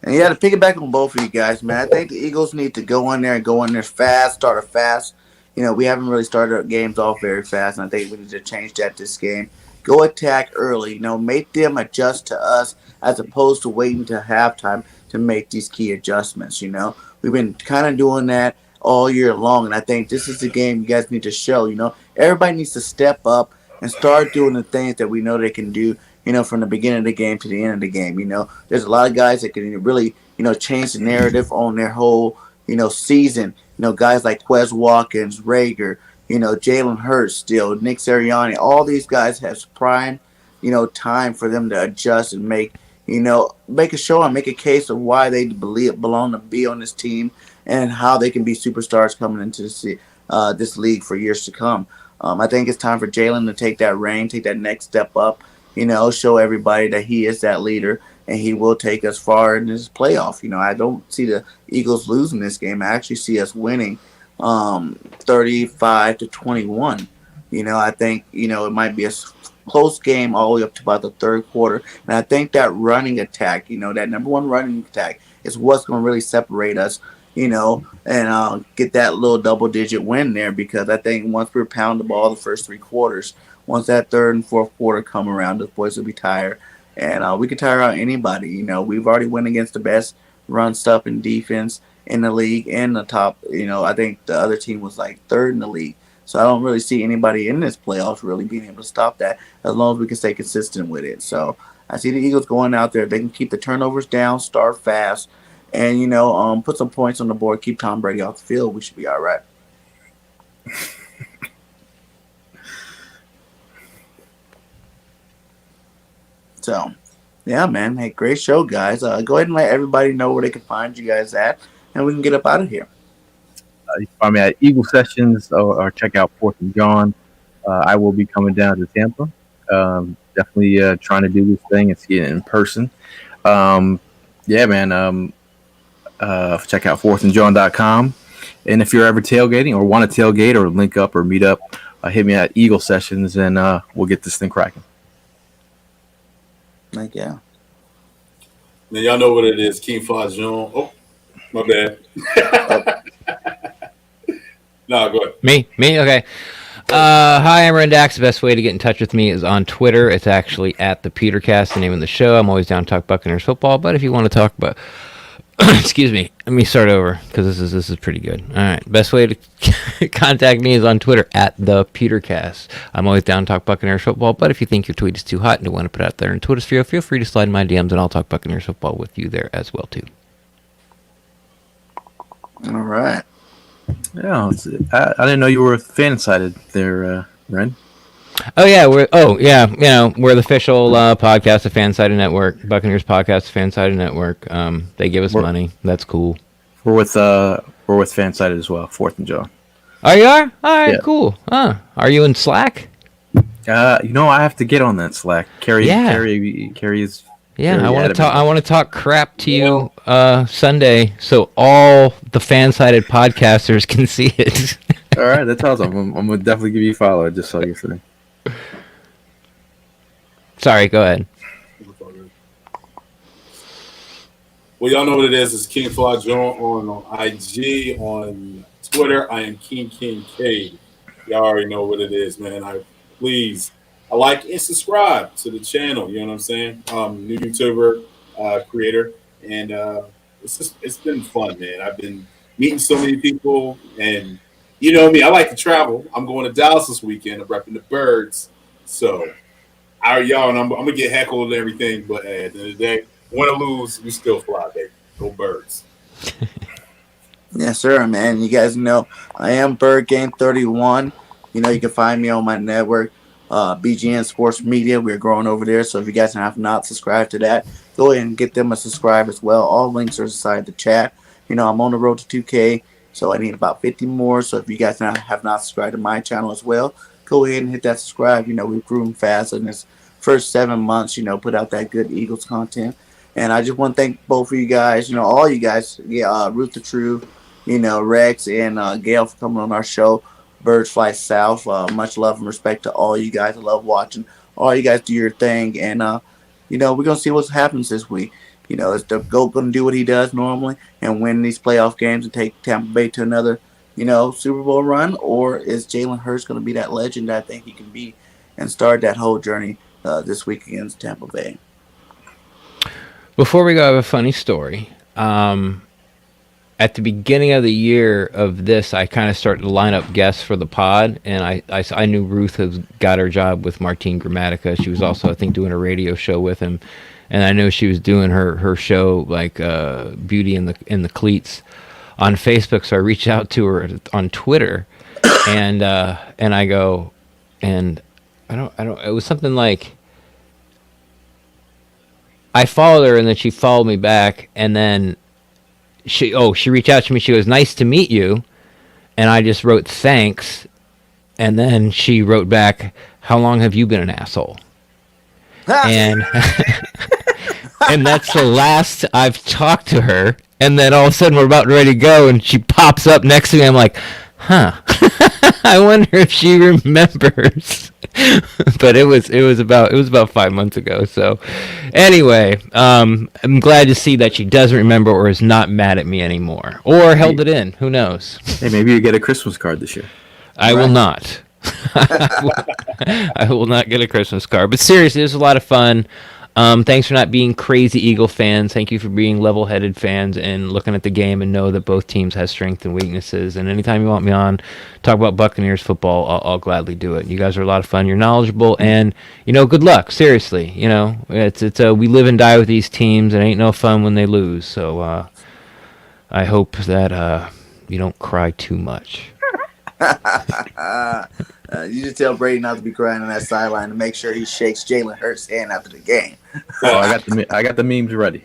And you got to piggyback on both of you guys, man. I think the Eagles need to go in there fast, start it fast. We haven't really started our games off very fast, and I think we need to change that this game. go attack early. Make them adjust to us as opposed to waiting to halftime to make these key adjustments. We've been kind of doing that all year long, and I think this is the game you guys need to show. Everybody needs to step up and start doing the things that we know they can do. From the beginning of the game to the end of the game. There's a lot of guys that can really, change the narrative on their whole, season. Guys like Quez Watkins, Rager, Jalen Hurts still, Nick Sirianni, all these guys have prime, time for them to adjust and make a show and make a case of why they belong to be on this team and how they can be superstars coming into this league for years to come. I think it's time for Jalen to take that reign, take that next step up, show everybody that he is that leader and he will take us far in this playoff. I don't see the Eagles losing this game. I actually see us winning 35-21. I think, it might be a close game all the way up to about the third quarter. And I think that running attack, that number one running attack is what's going to really separate us, and get that little double-digit win there because I think once we pound the ball the first three quarters, once that third and fourth quarter come around, the boys will be tired. And we can tire out anybody. We've already went against the best run stuff in defense in the league and the top. I think the other team was like third in the league. So I don't really see anybody in this playoffs really being able to stop that as long as we can stay consistent with it. So I see the Eagles going out there. They can keep the turnovers down, start fast, and, put some points on the board, keep Tom Brady off the field. We should be all right. So, yeah, man. Hey, great show, guys. Go ahead and let everybody know where they can find you guys at, and we can get up out of here. You can find me at Eagle Sessions or check out 4th and John. I will be coming down to Tampa. Definitely trying to do this thing and see it in person. Yeah, man. Check out 4thandjohn.com. And if you're ever tailgating or want to tailgate or link up or meet up, hit me at Eagle Sessions and we'll get this thing cracking. Like, yeah. Now, y'all know what it is. King Fajon. Oh, my bad. No, go ahead. Me? Okay. Hi, I'm Rendax. The best way to get in touch with me is on Twitter. It's actually at the Petercast, the name of the show. I'm always down to talk Buccaneers football, but if you want to talk about excuse me, let me start over because this is pretty good. All right, best way to contact me is on Twitter at the Petercast. I'm always down to talk Buccaneers football, but if you think your tweet is too hot and you want to put it out there in Twitter sphere, feel free to slide in my DMs and I'll talk Buccaneers football with you there as well too. All right. Yeah, I didn't know you were fan-sided there, Ren. Oh yeah, we're the official podcast of Fansided Network, Buccaneers podcast, Fansided Network. They give us money. That's cool. We're with Fansided as well, 4th and John. Oh, you are? All right, Yeah. cool. Are you in Slack? I have to get on that Slack. Carrie is. Yeah, I want to talk crap to you Sunday, so all the Fansided podcasters can see it. All right, that's awesome. I'm gonna definitely give you a follow. Just so you say. Sorry, go ahead. Well, y'all know what it is. It's King Fajon on IG, on Twitter. I am King K. Y'all already know what it is, man. I like and subscribe to the channel. You know what I'm saying? New YouTuber creator, and it's been fun, man. I've been meeting so many people, and you know me. I like to travel. I'm going to Dallas this weekend. I'm repping the Birds, so y'all, and I'm gonna get heckled and everything. But at the end of the day, win or lose, we still fly, baby. Go Birds. Yes, sir, man. You guys know I am Bird Game 31. You can find me on my network, BGN Sports Media. We're growing over there. So if you guys have not subscribed to that, go ahead and get them a subscribe as well. All links are inside the chat. I'm on the road to 2K, so I need about 50 more. So if you guys have not subscribed to my channel as well, go ahead and hit that subscribe. We've grown fast in this first 7 months, put out that good Eagles content. And I just want to thank both of you guys, all you guys, Ruth The Truth, Rex and Gail for coming on our show, Birds Fly South. Much love and respect to all you guys. I love watching all you guys do your thing. And, we're going to see what happens this week. Is the GOAT going to do what he does normally and win these playoff games and take Tampa Bay to another, Super Bowl run? Or is Jalen Hurts going to be that legend that I think he can be and start that whole journey this week against Tampa Bay. Before we go, I have a funny story. At the beginning of the year of this, I kind of started to line up guests for the pod, and I knew Ruth had got her job with Martin Gramatica. She was also, I think, doing a radio show with him, and I know she was doing her show like Beauty in the Cleats on Facebook. So I reached out to her on Twitter, and I go, and I don't. It was something like, I followed her, and then she followed me back, and then she reached out to me. She goes, "Nice to meet you," and I just wrote thanks, and then she wrote back, "How long have you been an asshole?" And and that's the last I've talked to her. And then all of a sudden we're about ready to go, and she pops up next to me. I'm like, huh. I wonder if she remembers. But it was about 5 months ago. So anyway, I'm glad to see that she doesn't remember or is not mad at me anymore, or held it in. Who knows? Hey, maybe you get a Christmas card this year. I will not. I will not get a Christmas card. But seriously, it was a lot of fun. Thanks for not being crazy Eagle fans. Thank you for being level-headed fans and looking at the game and know that both teams have strengths and weaknesses. And anytime you want me on, talk about Buccaneers football, I'll gladly do it. You guys are a lot of fun. You're knowledgeable, and good luck. Seriously, it's we live and die with these teams. It ain't no fun when they lose. So I hope that you don't cry too much. You just tell Brady not to be crying on that sideline to make sure he shakes Jalen Hurts' hand after the game. Oh, I got the memes ready.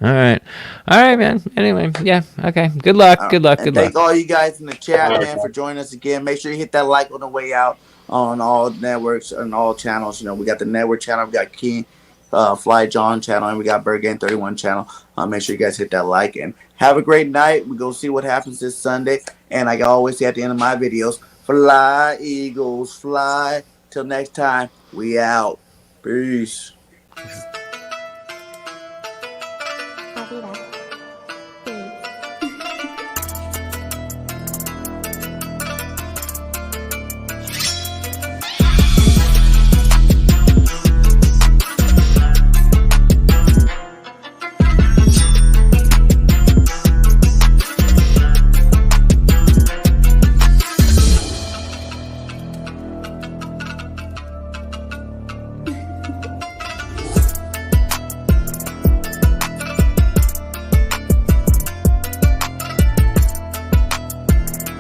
All right, man. Anyway, yeah, okay. Good luck. Thank all you guys in the chat, man, for joining us again. Make sure you hit that like on the way out on all networks and all channels. We got the network channel, we got King Fly John channel, and we got Bird Game 31 channel. Make sure you guys hit that like and have a great night. We go see what happens this Sunday. And I always say at the end of my videos, fly, Eagles, fly. Till next time, we out. Peace.